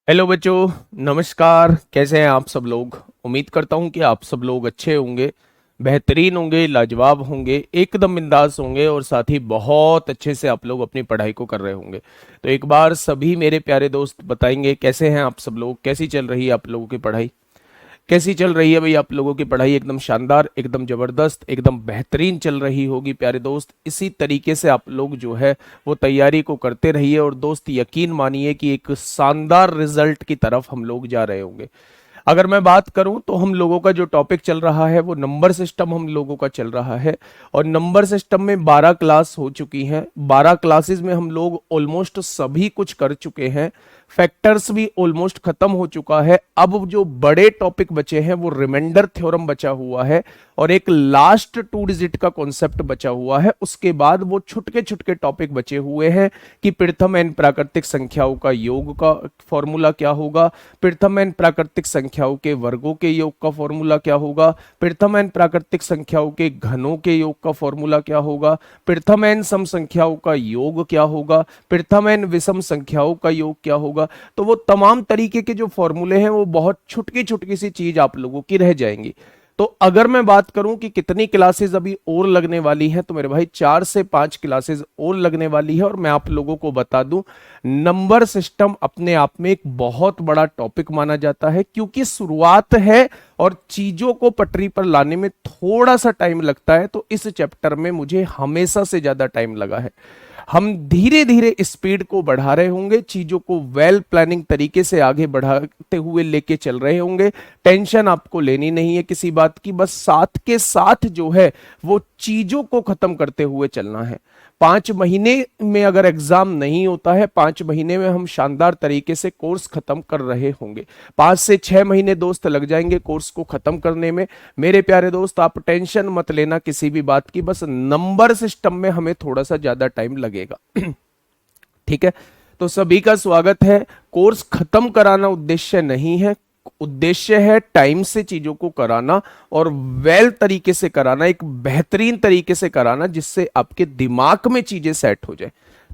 Hello बच्चों, नमस्कार। कैसे हैं आप सब लोग? उम्मीद करता हूं कि आप सब लोग अच्छे होंगे, बेहतरीन होंगे, लाजवाब होंगे, एकदम बिंदास होंगे और साथ ही बहुत अच्छे से आप लोग अपनी पढ़ाई को कर रहे होंगे। तो एक बार सभी मेरे प्यारे दोस्त बताएंगे कैसे हैं आप सब लोग, कैसी चल रही है आप लोगों की पढ़ाई? कैसी चल रही है भाई आप लोगों की पढ़ाई? एकदम शानदार, एकदम जबरदस्त, एकदम बेहतरीन चल रही होगी प्यारे दोस्त। इसी तरीके से आप लोग जो है वो तैयारी को करते रहिए और दोस्त यकीन मानिए कि एक शानदार रिजल्ट की तरफ हम लोग जा रहे होंगे। अगर मैं बात करूं तो हम लोगों का जो टॉपिक चल रहा है वो नंबर सिस्टम हम लोगों का चल रहा है। और नंबर सिस्टम में 12 क्लास हो चुकी हैं। 12 क्लासेस में हम लोग ऑलमोस्ट सभी कुछ कर चुके हैं। फैक्टर्स भी ऑलमोस्ट खत्म हो चुका है। अब जो बड़े टॉपिक बचे हैं वो रिमाइंडर थ्योरम बचा हुआ है और एक लास्ट 2 डिजिट का कॉन्सेप्ट बचा हुआ है। उसके बाद वो छुटके छुटके टॉपिक बचे हुए हैं कि प्रथम एन प्राकृतिक संख्याओं का योग का फॉर्मूला क्या होगा, प्रथम एन प्राकृतिक संख्याओं के वर्गों के योग का फॉर्मूला क्या होगा, प्रथम एन प्राकृतिक संख्याओं के घनों के योग का फॉर्मूला क्या होगा, प्रथम एन सम संख्याओं का योग क्या होगा, प्रथम एन विषम संख्याओं का योग क्या होगा। तो वो तमाम तरीके के जो फॉर्मूले हैं वो बहुत छुटकी छुटकी सी चीज आप लोगों की रह जाएंगी। तो अगर मैं बात करूं कि कितनी क्लासेस अभी और लगने वाली हैं, तो मेरे भाई 4 से 5 क्लासेस और लगने वाली है। और मैं आप लोगों को बता दूं, नंबर सिस्टम अपने आप में एक बहुत बड़ा टॉपिक माना जाता है क्योंकि शुरुआत है और चीजों को पटरी पर लाने में थोड़ा सा टाइम लगता है। तो इस चैप्टर में मुझे हमेशा से ज्यादा टाइम लगा है। हम धीरे धीरे स्पीड को बढ़ा रहे होंगे, चीजों को वेल प्लानिंग तरीके से आगे बढ़ाते हुए लेके चल रहे होंगे। टेंशन आपको लेनी नहीं है किसी बात की, बस साथ के साथ जो है वो चीजों को खत्म करते हुए चलना है। 5 महीने में अगर एग्जाम नहीं होता है, 5 महीने में हम शानदार तरीके से कोर्स खत्म कर रहे होंगे। 5 से 6 महीने दोस्त लग जाएंगे कोर्स को खत्म करने में। मेरे प्यारे दोस्त, आप टेंशन मत लेना किसी भी बात की, बस नंबर सिस्टम में हमें थोड़ा सा ज्यादा टाइम लगेगा। ठीक है, तो सभी का स्वागत है। कोर्स खत्म कराना उद्देश्य नहीं है, उद्देश्य है टाइम से चीजों को कराना और वेल तरीके से कराना, एक बेहतरीन तरीके से कराना जिससे आपके दिमाग में चीजें सेट हो जाए।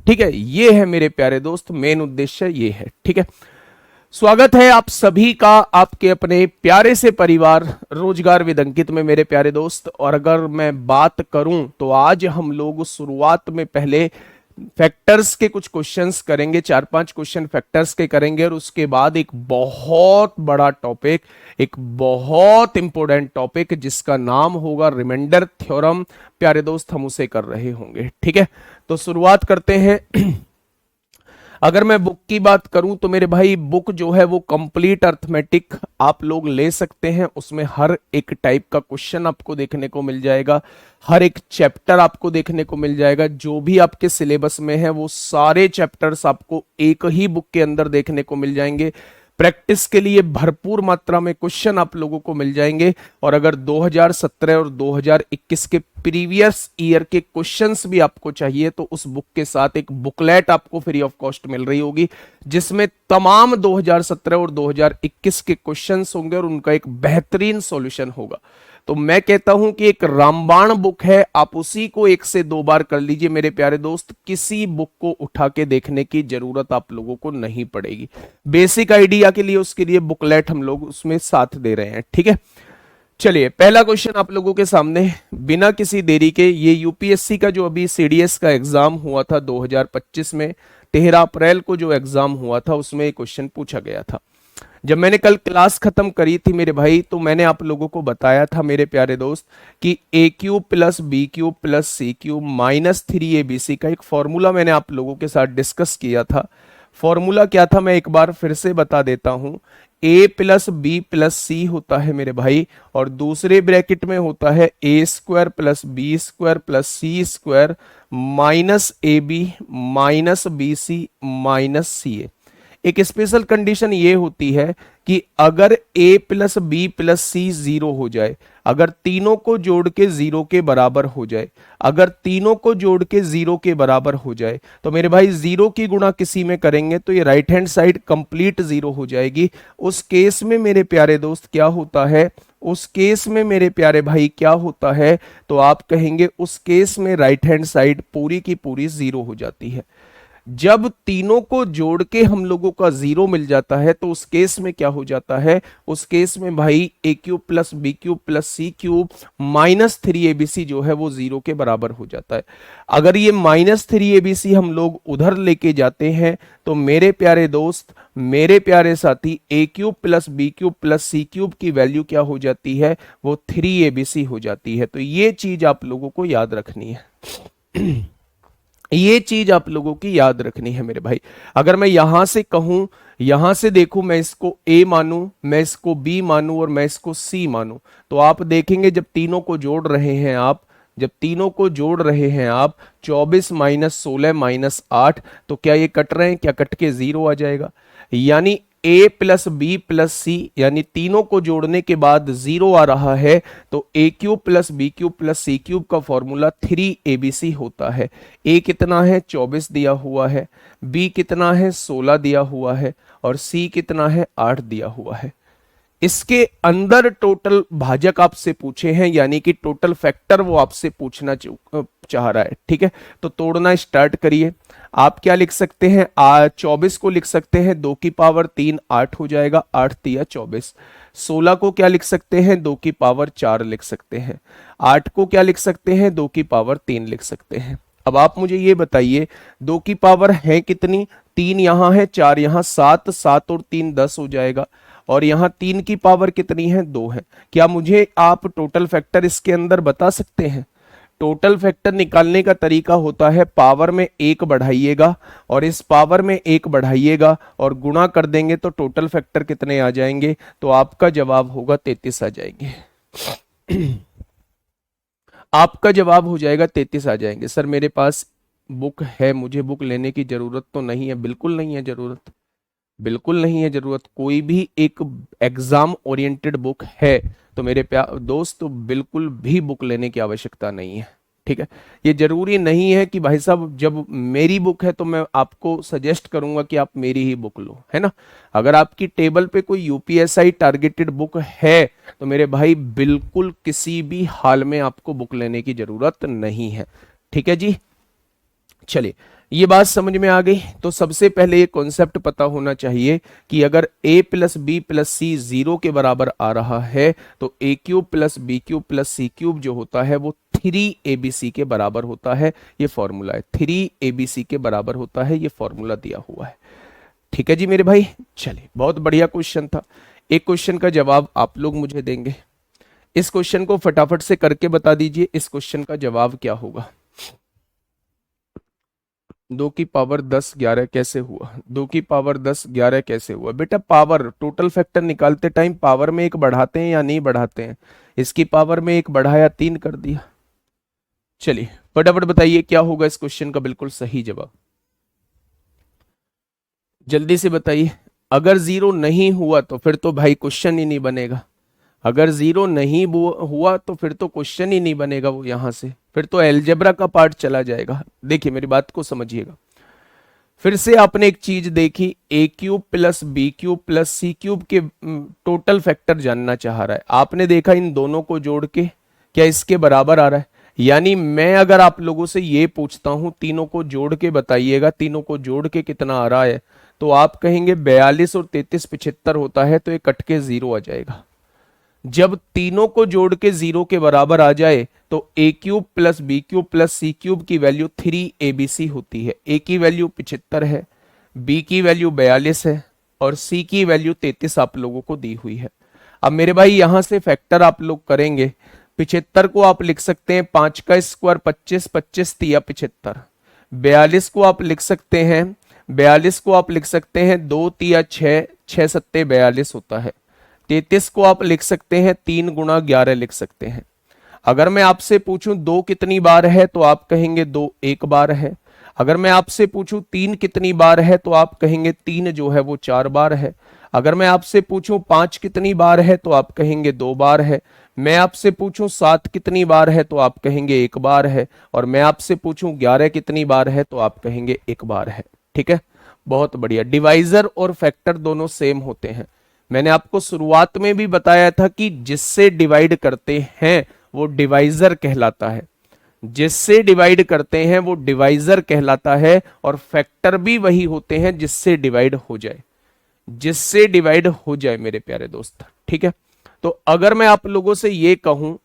ठीक है, ये है मेरे प्यारे दोस्त, मेन उद्देश्य ये है। ठीक है, स्वागत है आप सभी का आपके अपने प्यारे से परिवार रोजगार विद अंकित में मेरे प्यारे दोस्त। और अगर मैं बात करूं तो आज हम लोग शुरुआत में पहले फैक्टर्स के कुछ क्वेश्चंस करेंगे, 4-5 क्वेश्चन फैक्टर्स के करेंगे और उसके बाद एक बहुत बड़ा टॉपिक, एक बहुत इंपॉर्टेंट टॉपिक जिसका नाम होगा रिमाइंडर थ्योरम। प्यारे दोस्त, हम उसे कर रहे होंगे। ठीक है, तो शुरुआत करते हैं। अगर मैं बुक की बात करूं तो मेरे भाई बुक जो है वो कंप्लीट अर्थमेटिक आप लोग ले सकते हैं। उसमें हर एक टाइप का क्वेश्चन आपको देखने को मिल जाएगा, हर एक चैप्टर आपको देखने को मिल जाएगा। जो भी आपके सिलेबस में है वो सारे चैप्टर्स आपको एक ही बुक के अंदर देखने को मिल जाएंगे। प्रैक्टिस के लिए भरपूर मात्रा में क्वेश्चन आप लोगों को मिल जाएंगे। और अगर 2017 और 2021 के प्रीवियस ईयर के क्वेश्चंस भी आपको चाहिए तो उस बुक के साथ एक बुकलेट आपको फ्री ऑफ कॉस्ट मिल रही होगी जिसमें तमाम 2017 और 2021 के क्वेश्चंस होंगे और उनका एक बेहतरीन सॉल्यूशन होगा। तो मैं कहता हूं कि एक रामबाण बुक है, आप उसी को 1 से 2 बार कर लीजिए मेरे प्यारे दोस्त। किसी बुक को उठा के देखने की जरूरत आप लोगों को नहीं पड़ेगी। बेसिक आइडिया के लिए उसके लिए बुकलेट हम लोग उसमें साथ दे रहे हैं। ठीक है, चलिए पहला क्वेश्चन आप लोगों के सामने बिना किसी देरी के। ये यूपीएससी का जो अभी सीडीएस का एग्जाम हुआ था 2025 में, 13 अप्रैल को जो एग्जाम हुआ था उसमें ये क्वेश्चन पूछा गया था। जब मैंने कल क्लास खत्म करी थी मेरे भाई तो मैंने आप लोगों को बताया था मेरे प्यारे दोस्त कि A cube plus B cube plus C cube minus 3abc का एक फॉर्मूला मैंने आप लोगों के साथ डिस्कस किया था। फॉर्मूला क्या था मैं एक बार फिर से बता देता हूं। ए प्लस बी प्लस सी होता है मेरे भाई और दूसरे ब्रैकेट में होता है A square plus B square plus C square minus A B minus B C minus C A. एक स्पेशल कंडीशन ये होती है कि अगर a plus B plus C 0 हो जाए, अगर तीनों को जोड़ के 0 के बराबर हो जाए, अगर तीनों को जोड़ के 0 के बराबर हो जाए तो मेरे भाई 0 की गुणा किसी में करेंगे तो ये राइट हैंड साइड कंप्लीट 0 हो जाएगी। उस केस में मेरे प्यारे दोस्त क्या होता है, उस केस में मेरे प्यारे भाई क्या होता है, तो आप कहेंगे उस केस में राइट हैंड साइड पूरी की पूरी 0 हो जाती है। जब तीनों को जोड़ के हम लोगों का जीरो मिल जाता है तो उस केस में क्या हो जाता है, उस केस में भाई A cube plus B cube plus C cube minus three ABC जो है वो जीरो के बराबर हो जाता है। अगर ये माइनस थ्री एबीसी हम लोग उधर लेके जाते हैं तो मेरे प्यारे दोस्त, मेरे प्यारे साथी, A cube plus B cube plus C cube की वैल्यू क्या हो जाती है, वो थ्री एबीसी हो जाती है। तो ये चीज आप लोगों को याद रखनी है। ये चीज आप लोगों की याद रखनी है मेरे भाई। अगर मैं यहां से कहूं, यहां से देखूं, मैं इसको ए मानूं, मैं इसको बी मानूं और मैं इसको सी मानूं, तो आप देखेंगे जब तीनों को जोड़ रहे हैं आप, जब तीनों को जोड़ रहे हैं आप 24 माइनस 16 माइनस 8, तो क्या ये कट रहे हैं, क्या कट के जीरो आ जाएगा। यानी ए प्लस बी प्लस सी, यानी तीनों को जोड़ने के बाद जीरो आ रहा है, तो A cube plus B cube plus C cube का फॉर्मूला 3abc होता है। ए कितना है 24 दिया हुआ है, बी कितना है 16 दिया हुआ है और सी कितना है 8 दिया हुआ है। इसके अंदर टोटल भाजक आपसे पूछे हैं, यानी कि टोटल फैक्टर वो आपसे पूछना चाह रहा है। ठीक है, तो तोड़ना स्टार्ट करिए। आप क्या लिख सकते हैं, 24 को लिख सकते हैं 2 की पावर 3, 8 हो जाएगा, 8 तिया 24। 16 को क्या लिख सकते हैं, 2 की पावर 4 लिख सकते हैं। 8 को क्या लिख सकते हैं, 2 की पावर 3 लिख सकते हैं। अब आप मुझे ये बताइए 2 की पावर है कितनी, 3 यहां है, 4 यहां, 7, 7 और 3 10 हो जाएगा, और यहां 3 की पावर कितनी है, 2 है। क्या मुझे आप टोटल फैक्टर इसके अंदर बता सकते हैं। टोटल फैक्टर निकालने का तरीका होता है पावर में 1 बढ़ाइएगा और इस पावर में 1 बढ़ाइएगा और गुणा कर देंगे तो टोटल फैक्टर कितने आ जाएंगे, तो आपका जवाब होगा 33 आ जाएंगे। आपका जवाब हो जाएगा 33 आ जाएंगे। सर मेरे पास बुक है, मुझे बुक लेने की जरूरत तो नहीं है। बिल्कुल नहीं है जरूरत, बिल्कुल नहीं है जरूरत। कोई भी एक एग्जाम ओरिएंटेड बुक है तो मेरे प्यार दोस्त, तो बिल्कुल भी बुक लेने की आवश्यकता नहीं है। ठीक है, ये जरूरी नहीं है कि भाई साहब जब मेरी बुक है तो मैं आपको सजेस्ट करूंगा कि आप मेरी ही बुक लो, है ना। अगर आपकी टेबल पे कोई यूपीएसआई टारगेटेड बुक है तो मेरे भाई बिल्कुल किसी भी हाल में आपको बुक लेने की जरूरत नहीं है। ठीक है जी, चलिए ये बात समझ में आ गई। तो सबसे पहले ये कॉन्सेप्ट पता होना चाहिए कि अगर a plus B plus C zero के बराबर आ रहा है तो A cube plus B cube plus C cube जो होता है वो 3abc के बराबर होता है। ये फॉर्मूला है, 3abc के बराबर होता है, ये फॉर्मूला दिया हुआ है। ठीक है जी मेरे भाई, चलिए बहुत बढ़िया क्वेश्चन था। एक क्वेश्चन का जवाब आप लोग मुझे देंगे। इस क्वेश्चन को फटाफट से करके बता दीजिए, इस क्वेश्चन का जवाब क्या होगा। 2 की पावर 10 11 कैसे हुआ, 2 की पावर 10 11 कैसे हुआ। बेटा पावर, टोटल फैक्टर निकालते टाइम पावर में 1 बढ़ाते हैं या नहीं बढ़ाते हैं। इसकी पावर में 1 बढ़ाया, 3 कर दिया। चलिए फटाफट बताइए क्या होगा इस क्वेश्चन का बिल्कुल सही जवाब, जल्दी से बताइए। अगर जीरो नहीं हुआ तो फिर तो भाई क्वेश्चन ही नहीं बनेगा। अगर जीरो नहीं हुआ तो फिर तो क्वेश्चन ही नहीं बनेगा, वो यहां से फिर तो एलजेब्रा का पार्ट चला जाएगा। देखिए मेरी बात को समझिएगा। फिर से आपने एक चीज देखी, A cube plus B cube plus C cube के टोटल फैक्टर जानना चाह रहा है। आपने देखा इन दोनों को जोड़ के क्या इसके बराबर आ रहा है। यानी मैं अगर आप लोगों से ये पूछता हूं तीनों को जोड़ के बताइएगा, तीनों को जोड़ के कितना आ रहा है, तो आप कहेंगे 42 और 33 75 होता है, तो ये कट के जीरो आ जाएगा। जब तीनों को जोड़ के जीरो के बराबर आ जाए तो A cube plus B cube plus C cube की वैल्यू 3abc होती है। ए की वैल्यू 75 है, बी की वैल्यू 42 है और सी की वैल्यू 33 आप लोगों को दी हुई है। अब मेरे भाई यहां से फैक्टर आप लोग करेंगे। 75 को आप लिख सकते हैं 5 का स्क्वायर 25, 25 तिया 75। 42 को आप लिख सकते हैं, 42 को आप लिख सकते हैं 2 तिया 6, 6 सत्ते 42 होता है। 33 को आप लिख सकते हैं 3 गुणा 11 लिख सकते हैं। अगर मैं आपसे पूछूं 2 कितनी बार है तो आप कहेंगे 2 एक बार है। अगर मैं आपसे पूछूं 3 कितनी बार है तो आप कहेंगे 3 जो है वो 4 बार है। अगर मैं आपसे पूछूं 5 कितनी बार है तो आप कहेंगे 2 बार है। मैं आपसे पूछूं 7 कितनी बार है तो आप कहेंगे 1 बार है। और मैं आपसे पूछूं 11 कितनी बार है तो आप कहेंगे 1 बार है। ठीक है, बहुत बढ़िया। डिवाइजर और फैक्टर दोनों सेम होते हैं। मैंने आपको शुरुआत में भी बताया था कि जिससे डिवाइड करते हैं वो डिवाइजर कहलाता है। जिससे डिवाइड करते हैं वो डिवाइजर कहलाता है, और फैक्टर भी वही होते हैं जिससे डिवाइड हो जाए, जिससे डिवाइड हो जाए मेरे प्यारे दोस्त। ठीक है, तो अगर मैं आप लोगों से ये कहूं,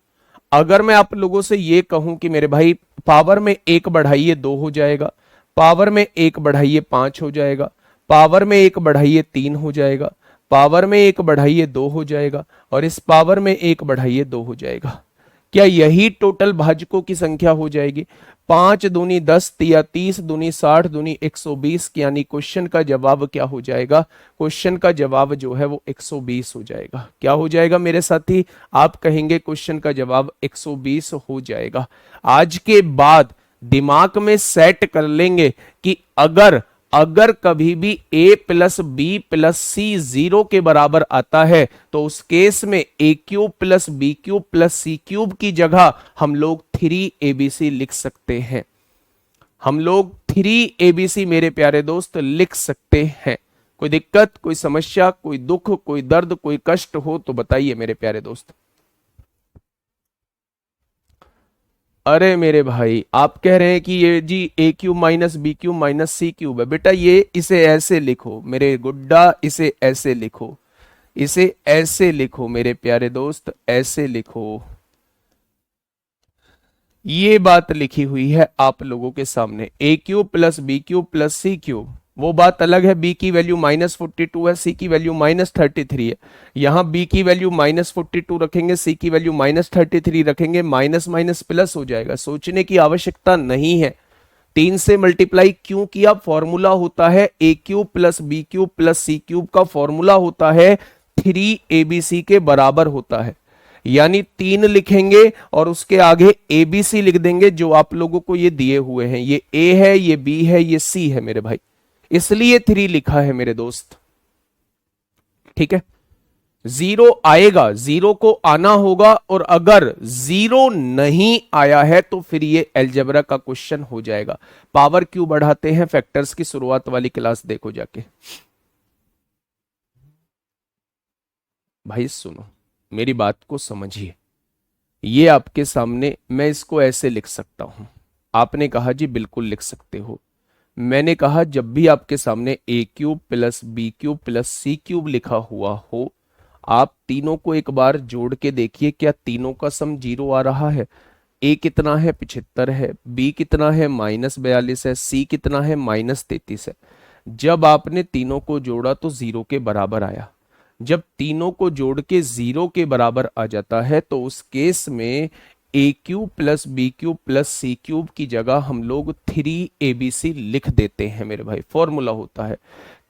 अगर मैं आप लोगों से ये कहूं कि मेरे भाई पावर में एक बढ़ाइए 2 हो जाएगा, पावर में एक बढ़ाइए 5 हो जाएगा, पावर में एक बढ़ाइए 3 हो जाएगा, पावर में एक बढ़ाइए 2 हो जाएगा, और इस पावर में एक बढ़ाइए 2 हो जाएगा, क्या यही टोटल भाजकों की संख्या हो जाएगी? 5 दूनी 10 या 30 दूनी 60 दूनी 120, यानी क्वेश्चन का जवाब क्या हो जाएगा? क्वेश्चन का जवाब जो है वो 120 हो जाएगा। क्या हो जाएगा मेरे साथी? आप कहेंगे क्वेश्चन का जवाब 120 हो जाएगा। आज के बाद दिमाग में सेट कर लेंगे कि अगर अगर कभी भी a plus B plus C 0 के बराबर आता है तो उस केस में a cube plus B cube plus C cube की जगह हम लोग 3abc लिख सकते हैं। हम लोग 3abc मेरे प्यारे दोस्त लिख सकते हैं। कोई दिक्कत, कोई समस्या, कोई दुख, कोई दर्द, कोई कष्ट हो तो बताइए मेरे प्यारे दोस्त। अरे मेरे भाई, आप कह रहे हैं कि ये जी A cube minus B cube minus C cube है। बेटा ये इसे ऐसे लिखो मेरे गुड्डा, इसे ऐसे लिखो, इसे ऐसे लिखो मेरे प्यारे दोस्त, ऐसे लिखो। ये बात लिखी हुई है आप लोगों के सामने, A cube plus B cube plus C cube. वो बात अलग है, बी की वैल्यू -42 है, सी की वैल्यू -33 है। यहां बी की वैल्यू -42 रखेंगे, सी की वैल्यू -33 रखेंगे, माइनस माइनस प्लस हो जाएगा। सोचने की आवश्यकता नहीं है। 3 से मल्टीप्लाई क्यों किया? फॉर्मूला होता है A cube plus B cube plus C cube का फॉर्मूला होता है 3abc के बराबर होता है। यानी 3 लिखेंगे और उसके आगे एबीसी लिख देंगे जो आप लोगों को ये दिए हुए हैं। ये ए है, ये बी है, ये सी है मेरे भाई, इसलिए 3 लिखा है मेरे दोस्त। ठीक है, 0 आएगा, 0 को आना होगा, और अगर 0 नहीं आया है तो फिर ये अलजेब्रा का क्वेश्चन हो जाएगा। पावर क्यों बढ़ाते हैं? फैक्टर्स की शुरुआत वाली क्लास देखो जाके। भाई सुनो, मेरी बात को समझिए। ये आपके सामने मैं इसको ऐसे लिख सकता हूं। आपने कहा जी बिल्कुल लिख सकते हो। मैंने कहा जब भी आपके सामने A cube plus B cube plus C cube लिखा हुआ हो, आप तीनों को एक बार जोड़ के देखिए, क्या तीनों का सम 0 आ रहा है? ए कितना है? 75 है। बी कितना है? -42 है। सी कितना है? -33 है। जब आपने तीनों को जोड़ा तो 0 के बराबर आया। जब तीनों को जोड़ के 0 के बराबर आ जाता है तो उस केस में A cube plus B cube plus C cube की जगह हम लोग 3abc लिख देते हैं मेरे भाई। फॉर्मूला होता है,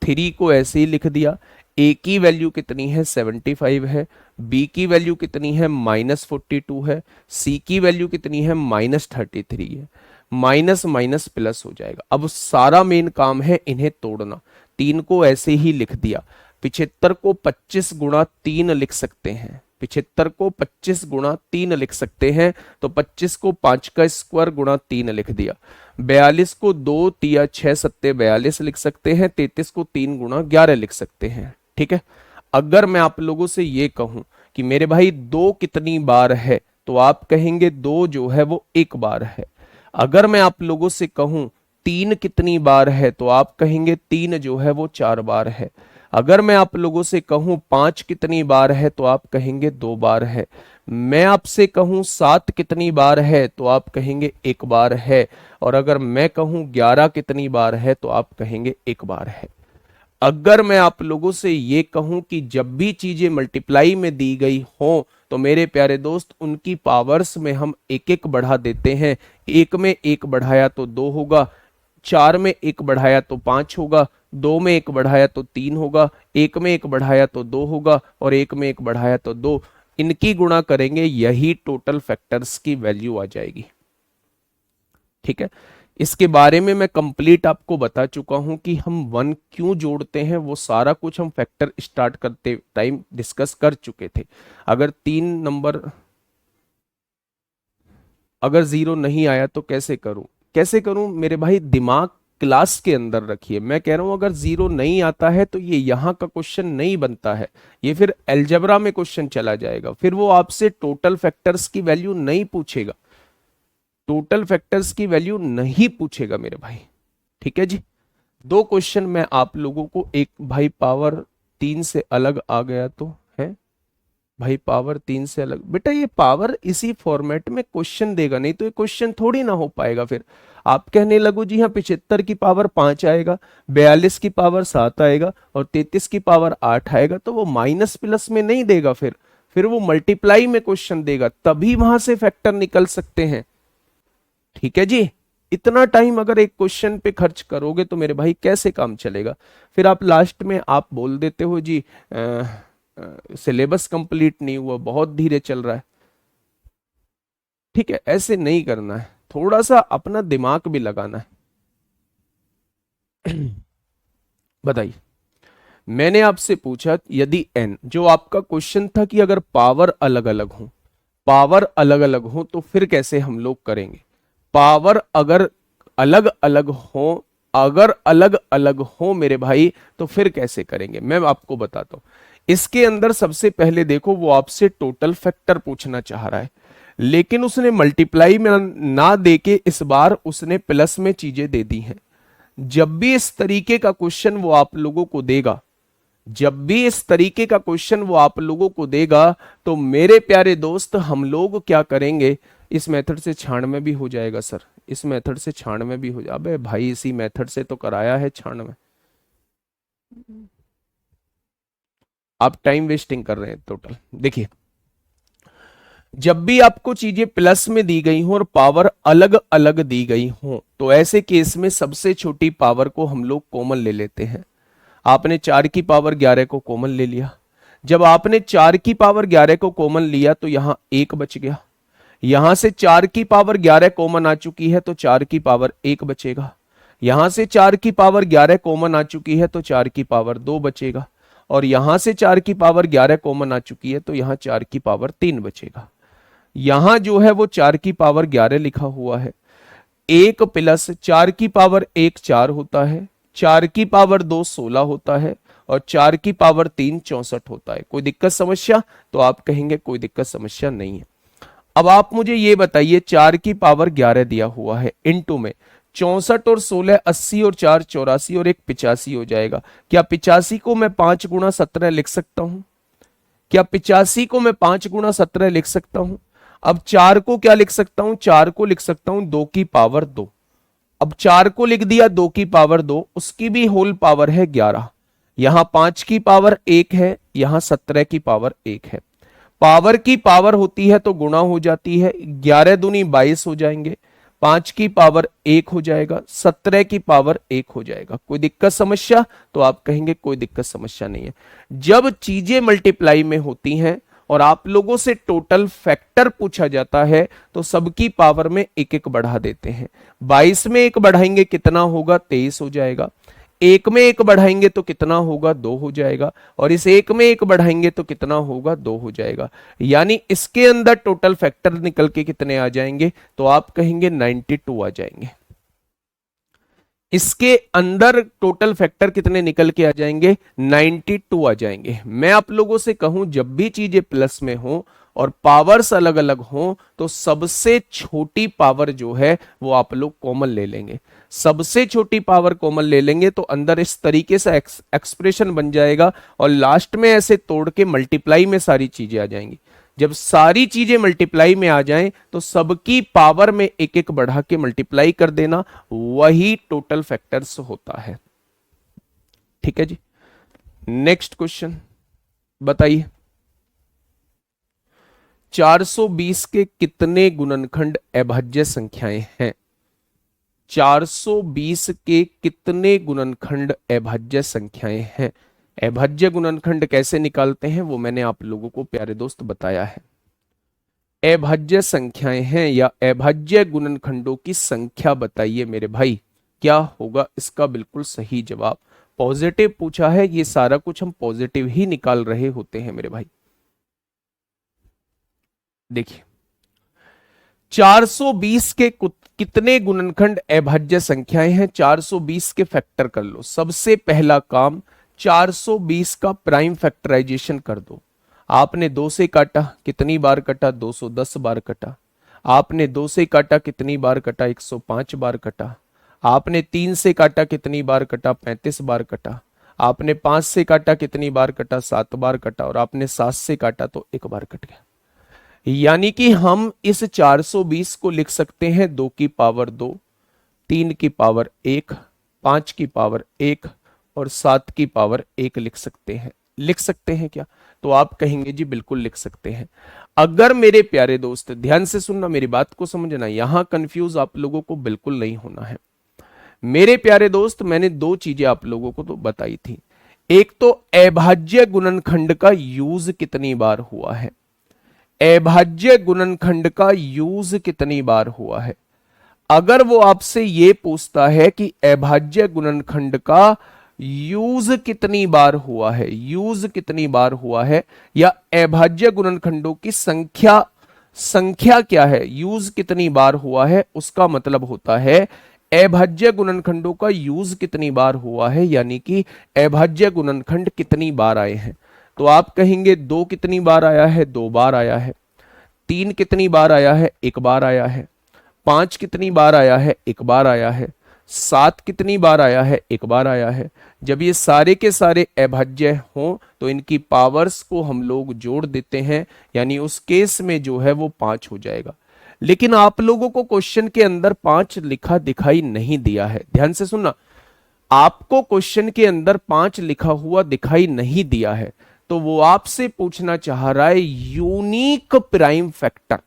3 को ऐसे ही लिख दिया। ए की वैल्यू कितनी है? 75 है। बी की वैल्यू कितनी है? -42 है। सी की वैल्यू कितनी है? -33 है। माइनस माइनस प्लस हो जाएगा। अब सारा मेन काम है इन्हें तोड़ना। 3 को ऐसे ही लिख दिया। 75 को 25 गुणा 3 लिख सकते हैं। 75 को 25 गुणा 3 लिख सकते हैं, तो 25 को 5 का स्क्वायर गुणा 3 लिख दिया। 42 को 2 तिया 6 सत्ते 42 लिख सकते हैं। 33 को 3 गुणा 11 लिख सकते हैं। ठीक है, अगर मैं आप लोगों से ये कहूं कि मेरे भाई 2 कितनी बार है, तो आप कहेंगे 2 जो है वो 1 बार है। अगर मैं आप लोगों से कहूं 3 कितनी बार है, तो आप कहेंगे 3 जो है वो 4 बार है। अगर मैं आप लोगों से कहूं 5 कितनी बार है, तो आप कहेंगे 2 बार है। मैं आपसे कहूं 7 कितनी बार है, तो आप कहेंगे 1 बार है। और अगर मैं कहूं 11 कितनी बार है, तो आप कहेंगे 1 बार है। अगर मैं आप लोगों से ये कहूं कि जब भी चीजें मल्टीप्लाई में दी गई हो तो मेरे प्यारे दोस्त उनकी पावर्स में हम एक एक बढ़ा देते हैं। 1 में 1 बढ़ाया तो 2 होगा, 4 में 1 बढ़ाया तो 5 होगा, 2 में 1 बढ़ाया तो 3 होगा, 1 में 1 बढ़ाया तो 2 होगा, और 1 में 1 बढ़ाया तो 2। इनकी गुणा करेंगे, यही टोटल फैक्टर्स की वैल्यू आ जाएगी। ठीक है, इसके बारे में मैं कंप्लीट आपको बता चुका हूं कि हम 1 क्यों जोड़ते हैं, वो सारा कुछ हम फैक्टर स्टार्ट करते टाइम डिस्कस कर चुके थे। अगर 3 नंबर अगर 0 नहीं आया तो कैसे करूं? कैसे करूं मेरे भाई? दिमाग क्लास के अंदर रखिए। मैं कह रहा हूं अगर 0 नहीं आता है तो ये यहां का क्वेश्चन नहीं बनता है, ये फिर अलजेब्रा में क्वेश्चन चला जाएगा। फिर वो आपसे टोटल फैक्टर्स की वैल्यू नहीं पूछेगा। टोटल फैक्टर्स की वैल्यू नहीं पूछेगा मेरे भाई। ठीक है जी। दो क्वेश्चन मैं आप लोगों को, एक भाई पावर 3 से अलग आ गया तो है भाई, पावर 3 से अलग, बेटा ये पावर इसी फॉर्मेट में क्वेश्चन देगा, नहीं तो ये क्वेश्चन थोड़ी ना हो पाएगा। फिर आप कहने लगो जी हाँ 75 की पावर 5 आएगा, 42 की पावर 7 आएगा और 33 की पावर 8 आएगा, तो वो माइनस प्लस में नहीं देगा। फिर वो मल्टीप्लाई में क्वेश्चन देगा, तभी वहां से फैक्टर निकल सकते हैं। ठीक है जी। इतना टाइम अगर एक क्वेश्चन पे खर्च करोगे तो मेरे भाई कैसे काम चलेगा। फिर आप लास्ट में आप बोल देते हो जी सिलेबस कंप्लीट नहीं हुआ, बहुत धीरे चल रहा है। ठीक है, ऐसे नहीं करना है, थोड़ा सा अपना दिमाग भी लगाना है। बताइए, मैंने आपसे पूछा यदि n, जो आपका क्वेश्चन था कि अगर पावर अलग अलग हो, पावर अलग अलग हो तो फिर कैसे हम लोग करेंगे। पावर अगर अलग अलग हो, अगर अलग अलग हो मेरे भाई, तो फिर कैसे करेंगे मैं आपको बताता हूं। इसके अंदर सबसे पहले देखो, वो आपसे टोटल फैक्टर पूछना चाह रहा है, लेकिन उसने मल्टीप्लाई में ना देके इस बार उसने प्लस में चीजें दे दी हैं। जब भी इस तरीके का क्वेश्चन वो आप लोगों को देगा, जब भी इस तरीके का क्वेश्चन वो आप लोगों को देगा, तो मेरे प्यारे दोस्त हम लोग क्या करेंगे, इस मेथड से 96 भी हो जाएगा सर, इस मेथड से 96 भी हो जाए। अबे भाई इसी मेथड से तो कराया है 96, आप टाइम वेस्टिंग कर रहे हैं टोटल। देखिए, जब भी आपको चीजें प्लस में दी गई हो और पावर अलग अलग दी गई हो, तो ऐसे केस में सबसे छोटी पावर को हम लोग कॉमन ले लेते हैं। आपने 4 की पावर 11 को कॉमन ले लिया। जब आपने 4 की पावर 11 को कॉमन लिया तो यहां 1 बच गया। यहां से 4 की पावर 11 कॉमन आ चुकी है तो 4 की पावर 1 बचेगा। यहां से 4 की पावर 11 कॉमन आ चुकी है तो 4 की पावर 2 बचेगा। और यहां से 4 की पावर 11 कॉमन आ चुकी है तो यहां 4 की पावर 3 बचेगा। यहां जो है वो 4 की पावर 11 लिखा हुआ है। 1 प्लस 4 की पावर 1 4 होता है, 4 की पावर 2 16 होता है और 4 की पावर 3 64 होता है। कोई दिक्कत समस्या? तो आप कहेंगे कोई दिक्कत समस्या नहीं है। अब आप मुझे ये बताइए, 4 की पावर 11 दिया हुआ है, इनटू में 64 और 16 80 और 4 84 और 1 85 हो जाएगा। क्या 85 को मैं 5 गुणा 17 लिख सकता हूं? क्या 85 को मैं 5 गुणा 17 लिख सकता हूं? अब 4 को क्या लिख सकता हूं? 4 को लिख सकता हूं 2 की पावर 2। अब 4 को लिख दिया 2 की पावर 2, उसकी भी होल पावर है 11। यहां 5 की पावर 1 है, यहां 17 की पावर 1 है। पावर की पावर होती है तो गुणा हो जाती है, 11 दूनी 22 हो जाएंगे, 5 की पावर 1 हो जाएगा, 17 की पावर 1 हो जाएगा। कोई दिक्कत समस्या? तो आप कहेंगे कोई दिक्कत समस्या नहीं है। जब चीजें मल्टीप्लाई में होती हैं और आप लोगों से टोटल फैक्टर पूछा जाता है तो सबकी पावर में एक एक बढ़ा देते हैं। 22 में एक बढ़ाएंगे कितना होगा? 23 हो जाएगा। एक में एक बढ़ाएंगे तो कितना होगा? 2 हो जाएगा। और इस एक में एक बढ़ाएंगे तो कितना होगा? 2 हो जाएगा। यानी इसके अंदर टोटल फैक्टर निकल के कितने आ जाएंगे? तो आप कहेंगे 92 आ जाएंगे। इसके अंदर टोटल फैक्टर कितने निकल के आ जाएंगे? 92 आ जाएंगे। मैं आप लोगों से कहूं, जब भी चीजें प्लस में हो और पावर्स अलग अलग हो तो सबसे छोटी पावर जो है वो आप लोग कॉमन ले लेंगे। सबसे छोटी पावर कॉमन ले लेंगे तो अंदर इस तरीके से एक्सप्रेशन बन जाएगा और लास्ट में ऐसे तोड़ के मल्टीप्लाई में सारी चीजें आ जाएंगी। जब सारी चीजें मल्टीप्लाई में आ जाएं तो सबकी पावर में एक एक बढ़ा के मल्टीप्लाई कर देना, वही टोटल फैक्टर्स होता है। ठीक है जी। नेक्स्ट क्वेश्चन बताइए, 420 के कितने गुणनखंड अभाज्य संख्याएं हैं? 420 के कितने गुणनखंड अभाज्य संख्याएं हैं? अभाज्य गुणनखंड कैसे निकालते हैं वो मैंने आप लोगों को प्यारे दोस्त बताया है। अभाज्य संख्याएं हैं या अभाज्य गुणनखंडों की संख्या बताइए मेरे भाई, क्या होगा इसका बिल्कुल सही जवाब? पॉजिटिव पूछा है, ये सारा कुछ हम पॉजिटिव ही निकाल रहे होते हैं मेरे भाई। देखिए, 420 के कितने गुणनखंड अभाज्य संख्याएं हैं? 420 के फैक्टर कर लो। सबसे पहला काम, 420 का प्राइम फैक्टराइजेशन कर दो। आपने 2 से काटा, कितनी बार कटा? 210 बार कटा। आपने 2 से काटा कितनी बार कटा? 105 बार कटा। आपने 3 से काटा कितनी बार कटा? 35 बार कटा। आपने 5 से काटा कितनी बार कटा? 7 बार कटा। और आपने 7 से काटा तो 1 बार कट गया। यानी कि हम इस 420 को लिख सकते हैं 2 की पावर 2, 3 की पावर 1, 5 की पावर 1 और 7 की पावर 1 लिख सकते हैं। लिख सकते हैं क्या? तो आप कहेंगे जी बिल्कुल लिख सकते हैं। अगर मेरे प्यारे दोस्त ध्यान से सुनना, मेरी बात को समझना, यहां कंफ्यूज आप लोगों को बिल्कुल नहीं होना है। मेरे प्यारे दोस्त, मैंने 2 चीजें आप लोगों को तो बताई थी। एक तो अभाज्य गुणनखंड का यूज कितनी बार हुआ है, अभाज्य गुणनखंड का यूज कितनी बार हुआ है। अगर वो आपसे ये पूछता है कि अभाज्य गुणनखंड का यूज कितनी बार हुआ है, यूज कितनी बार हुआ है, या अभाज्य गुणनखंडों की संख्या, संख्या क्या है, यूज कितनी बार हुआ है, उसका मतलब होता है अभाज्य गुणनखंडों का यूज कितनी बार हुआ है, यानी कि अभाज्य गुणनखंड कितनी बार आए हैं। तो आप कहेंगे 2 कितनी बार आया है? 2 बार आया है। 3 कितनी बार आया है? 1 बार आया है। 5 कितनी बार आया है? 1 बार आया है। 7 कितनी बार आया है? 1 बार आया है। जब ये सारे के सारे अभाज्य हों तो इनकी पावर्स को हम लोग जोड़ देते हैं, यानी उस केस में जो है वो 5 हो जाएगा। लेकिन आप लोगों को क्वेश्चन के अंदर 5 लिखा दिखाई नहीं दिया है। ध्यान से सुनना, आपको क्वेश्चन के अंदर 5 लिखा हुआ दिखाई नहीं दिया है। तो वो आपसे पूछना चाह रहा है unique prime factor,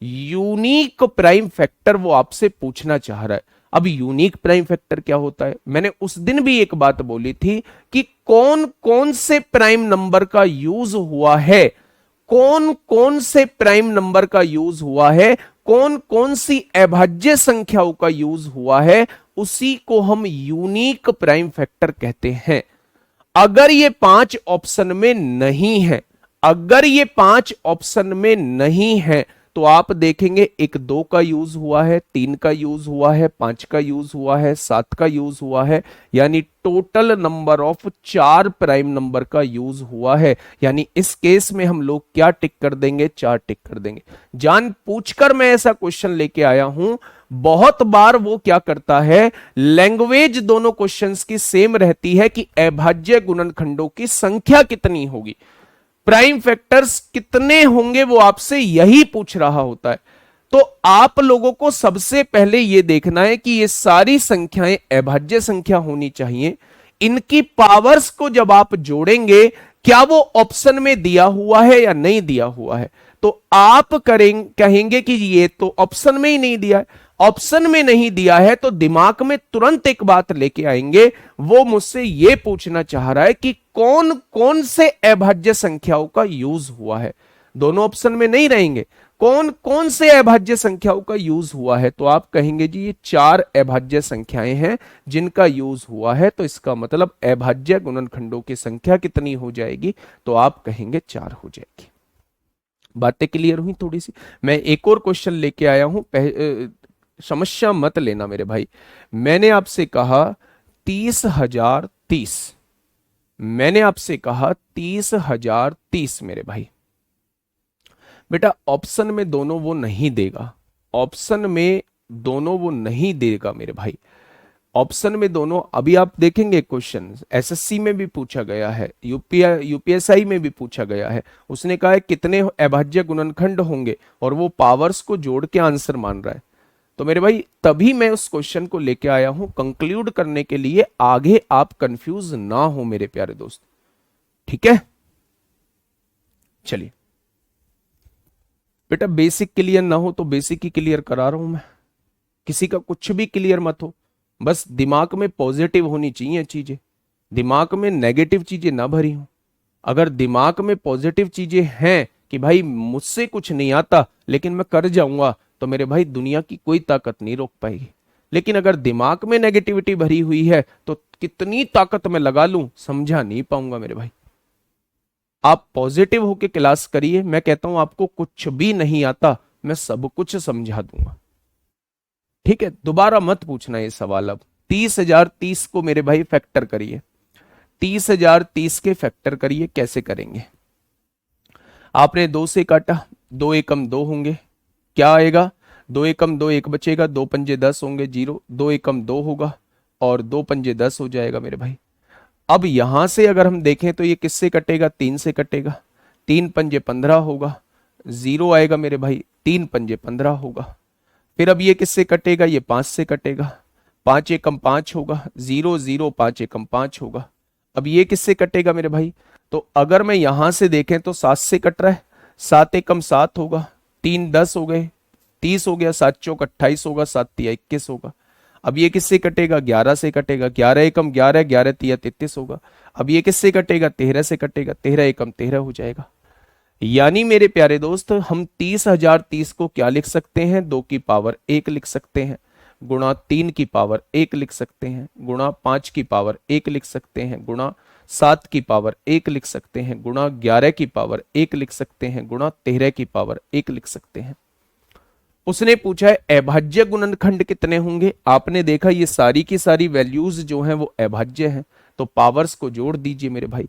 unique prime factor वो आपसे पूछना चाह रहा है। अब यूनिक प्राइम फैक्टर क्या होता है? मैंने उस दिन भी एक बात बोली थी कि कौन कौन से प्राइम नंबर का यूज हुआ है, कौन कौन से प्राइम नंबर का यूज हुआ है, कौन कौन सी अभाज्य संख्याओं का यूज हुआ है, उसी को हम यूनिक प्राइम फैक्टर कहते हैं। अगर ये 5 ऑप्शन में नहीं है, अगर ये 5 ऑप्शन में नहीं है, तो आप देखेंगे 1 2 का यूज हुआ है, 3 का यूज हुआ है, 5 का यूज हुआ है, 7 का यूज हुआ है, यानी total number of 4 prime number का यूज हुआ है। यानी इस केस में हम लोग क्या टिक कर देंगे? 4 टिक कर देंगे। जान पूछकर मैं ऐसा क्वेश्चन लेके आया हूं। बहुत बार वो क्या करता है, लैंग्वेज दोनों क्वेश्चंस की सेम रहती है कि अभाज्य गुणनखंडों की संख्या कितनी होगी, प्राइम फैक्टर्स कितने होंगे, वो आपसे यही पूछ रहा होता है। तो आप लोगों को सबसे पहले यह देखना है कि ये सारी संख्याएं अभाज्य संख्या होनी चाहिए। इनकी पावर्स को जब आप जोड़ेंगे, क्या वो ऑप्शन में दिया हुआ है या नहीं दिया हुआ है? तो आप कहेंगे कि ये तो ऑप्शन में ही नहीं दिया है। ऑप्शन में नहीं दिया है तो दिमाग में तुरंत एक बात लेके आएंगे, वो मुझसे ये पूछना चाह रहा है कि कौन कौन से अभाज्य संख्याओं का यूज हुआ है। दोनों ऑप्शन में नहीं रहेंगे, कौन कौन से अभाज्य संख्याओं का यूज हुआ है। तो आप कहेंगे जी ये 4 अभाज्य संख्याएं हैं जिनका यूज हुआ है, तो इसका मतलब अभाज्य गुणनखंडों की संख्या कितनी हो जाएगी? तो आप कहेंगे 4 हो जाएगी। बातें क्लियर हुई थोड़ी सी? मैं एक और क्वेश्चन लेके आया हूं, समस्या मत लेना मेरे भाई। मैंने आपसे कहा 30,030, मैंने आपसे कहा 30,030 मेरे भाई। बेटा ऑप्शन में दोनों वो नहीं देगा, ऑप्शन में दोनों वो नहीं देगा मेरे भाई। ऑप्शन में दोनों, अभी आप देखेंगे क्वेश्चन एसएससी में भी पूछा गया है, यूपीएसआई में भी पूछा गया है। उसने कहा है कितने अभाज्य गुणनखंड होंगे और वो पावर्स को जोड़ के आंसर मान रहा है। तो मेरे भाई तभी मैं उस क्वेश्चन को लेके आया हूं कंक्लूड करने के लिए, आगे आप कंफ्यूज ना हो मेरे प्यारे दोस्त। ठीक है, चलिए बेटा बेसिक क्लियर ना हो तो बेसिक ही क्लियर करा रहा हूं मैं, किसी का कुछ भी क्लियर मत हो, बस दिमाग में पॉजिटिव होनी चाहिए चीजें, दिमाग में नेगेटिव चीजें ना भरी हो। अगर दिमाग में पॉजिटिव चीजें हैं कि भाई मुझसे कुछ नहीं आता लेकिन मैं कर जाऊंगा, तो मेरे भाई दुनिया की कोई ताकत नहीं रोक पाएगी। लेकिन अगर दिमाग में नेगेटिविटी भरी हुई है तो कितनी ताकत मैं लगा लूं समझा नहीं पाऊंगा मेरे भाई। आप पॉजिटिव होके क्लास करिए, मैं कहता हूं आपको कुछ भी नहीं आता, मैं सब कुछ समझा दूंगा। ठीक है, दोबारा मत पूछना ये सवाल। अब 30,030 को मेरे भाई फैक्टर करिए, 30,030 के फैक्टर करिए। कैसे करेंगे? आपने 2 से काटा, 2 एकम 2 होंगे, क्या आएगा, 2 एकम 2, एक बचेगा, 2 पंजे 10 होंगे, 0, 2 एकम 2 होगा और 2 पंजे 10 हो जाएगा मेरे भाई। अब यहां से अगर हम देखें तो ये किससे कटेगा, 3 से कटेगा, 3 पंजे 15 होगा, 0 आएगा मेरे भाई, 3 पंजे 15 होगा। फिर अब ये किससे कटेगा, ये 5 से कटेगा, 5 एकम 5 होगा, 0 0, 5 एकम 5 होगा। अब ये किससे कटेगा मेरे भाई, तो अगर मैं यहां से देखें तो 7 से कट रहा है, 7 एकम 7 होगा, 3 10 हो गए, 30 हो गया, 7 चौक 28 होगा, 7 तिया 21 होगा। अब ये किससे कटेगा, 11 से कटेगा, 11 एकम 11, 11 तिया 33 होगा। अब ये किससे कटेगा, 13 से कटेगा, 13 एकम 13 हो जाएगा। यानी मेरे प्यारे दोस्त हम 30,030 को क्या लिख सकते हैं, 2 की पावर 1 लिख सकते हैं, गुणा 3 की पावर 1 लिख सकते हैं, गुणा 5 की पावर 1 लिख सकते हैं, गुणा 7 की पावर 1 लिख सकते हैं, गुणा 11 की पावर 1 लिख सकते हैं, गुणा 13 की पावर 1 लिख सकते हैं। उसने पूछा है अभाज्य गुणनखंड कितने होंगे। आपने देखा ये सारी की सारी वैल्यूज जो हैं वो अभाज्य हैं, तो पावर्स को जोड़ दीजिए मेरे भाई,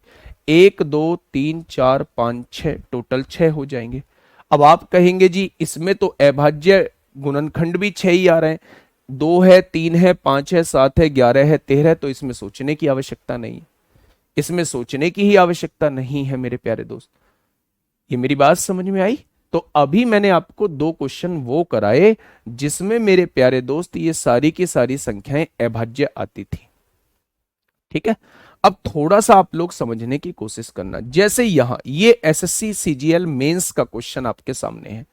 1 2 3 4 5 6, टोटल 6 हो जाएंगे। अब आप कहेंगे जी इसमें तो अभाज्य गुणनखंड भी 6 ही आ रहे हैं, 2 है, 3 है, 5 है, 7 है, 11 है, 13 है, तो इसमें सोचने की आवश्यकता नहीं है, इसमें सोचने की ही आवश्यकता नहीं है मेरे प्यारे दोस्त। ये मेरी बात समझ में आई। तो अभी मैंने आपको 2 क्वेश्चन वो कराए जिसमें मेरे प्यारे दोस्त ये सारी की सारी संख्याएं अभाज्य आती थी। ठीक है, अब थोड़ा सा आप लोग समझने की कोशिश करना। जैसे यहां ये एसएससी सीजीएल मेंस का क्वेश्चन आपके सामने है,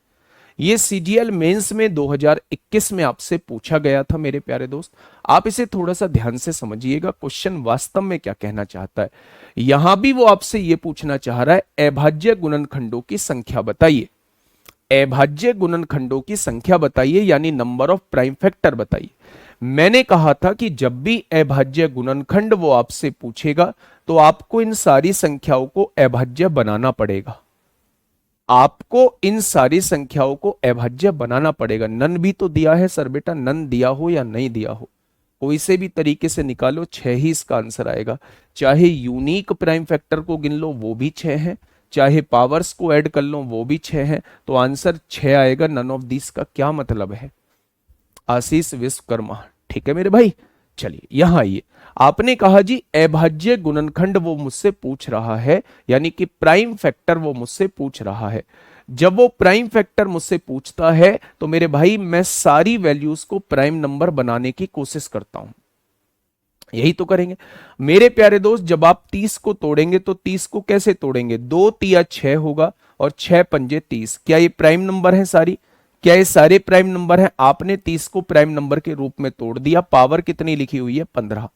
ये सीजीएल मेंस में 2021 में आपसे पूछा गया था मेरे प्यारे दोस्त। आप इसे थोड़ा सा ध्यान से समझिएगा, क्वेश्चन वास्तव में क्या कहना चाहता है। यहां भी वो आपसे ये पूछना चाह रहा है अभाज्य गुणनखंडों की संख्या बताइए, अभाज्य गुणनखंडों की संख्या बताइए, यानी नंबर ऑफ प्राइम फैक्टर बताइए। मैंने कहा था कि जब भी अभाज्य गुणनखंड वो आपसे पूछेगा तो आपको इन सारी संख्याओं को अभाज्य बनाना पड़ेगा, आपको इन सारी संख्याओं को अभाज्य बनाना पड़ेगा। नन भी तो दिया है सर बेटा, नन दिया हो या नहीं दिया हो कोई से भी तरीके से निकालो, 6 ही इसका आंसर आएगा। चाहे यूनिक प्राइम फैक्टर को गिन लो वो भी 6 है, चाहे पावर्स को ऐड कर लो वो भी 6 है, तो आंसर 6 आएगा। नन ऑफ दिस का क्या मतलब है, आशीष विश्वकर्मा। ठीक है मेरे भाई, चलिए यहां आइए। आपने कहा जी अभाज्य गुणनखंड वो मुझसे पूछ रहा है, यानी कि प्राइम फैक्टर वो मुझसे पूछ रहा है। जब वो प्राइम फैक्टर मुझसे पूछता है तो मेरे भाई मैं सारी वैल्यूज को प्राइम नंबर बनाने की कोशिश करता हूं, यही तो करेंगे मेरे प्यारे दोस्त। जब आप 30 को तोड़ेंगे तो 30 को कैसे तोड़ेंगे, 2 तिया 6 होगा और 6 पंजे 30। क्या ये प्राइम नंबर है सारी, क्या ये सारे प्राइम नंबर हैं। आपने 30 को प्राइम नंबर के रूप में तोड़ दिया, पावर कितनी लिखी हुई है 15।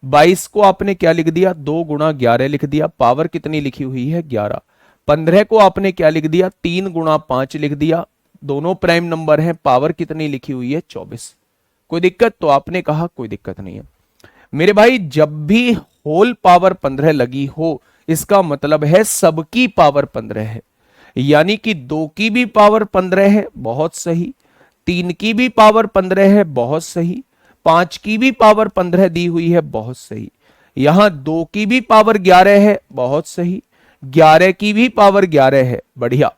22 को आपने क्या लिख दिया, 2 गुणा 11 लिख दिया, पावर कितनी लिखी हुई है 11। 15 को आपने क्या लिख दिया, 3 गुणा 5 लिख दिया, दोनों प्राइम नंबर हैं, पावर कितनी लिखी हुई है 24। कोई दिक्कत, तो आपने कहा कोई दिक्कत नहीं है मेरे भाई। जब भी होल पावर 15 लगी हो इसका मतलब है सबकी पावर 15 है, यानी कि 2 की भी पावर 15 है, बहुत सही, 3 की भी पावर 15 है, बहुत सही, 5 की भी पावर 15 दी हुई है, बहुत सही, यहां 2 की भी पावर 11 है, बहुत सही, 11 की भी पावर 11 है, बढ़िया,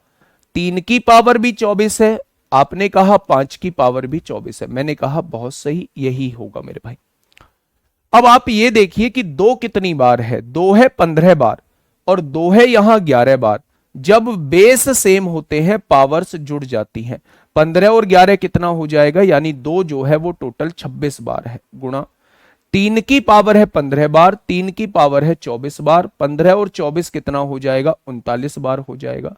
3 की पावर भी 24 है, आपने कहा 5 की पावर भी 24 है, मैंने कहा बहुत सही, यही होगा मेरे भाई। अब आप ये देखिए कि 2 कितनी बार है, 2 है 15 बार और 2 है यहां 11 बार। जब बेस सेम होते हैं पावर्स जुड़ जाती हैं, 15 और 11 कितना हो जाएगा, यानी 2 जो है वो टोटल 26 बार है, गुणा 3 की पावर है 15 बार, 3 की पावर है 24 बार, 15 और 24 कितना हो जाएगा 39 बार हो जाएगा।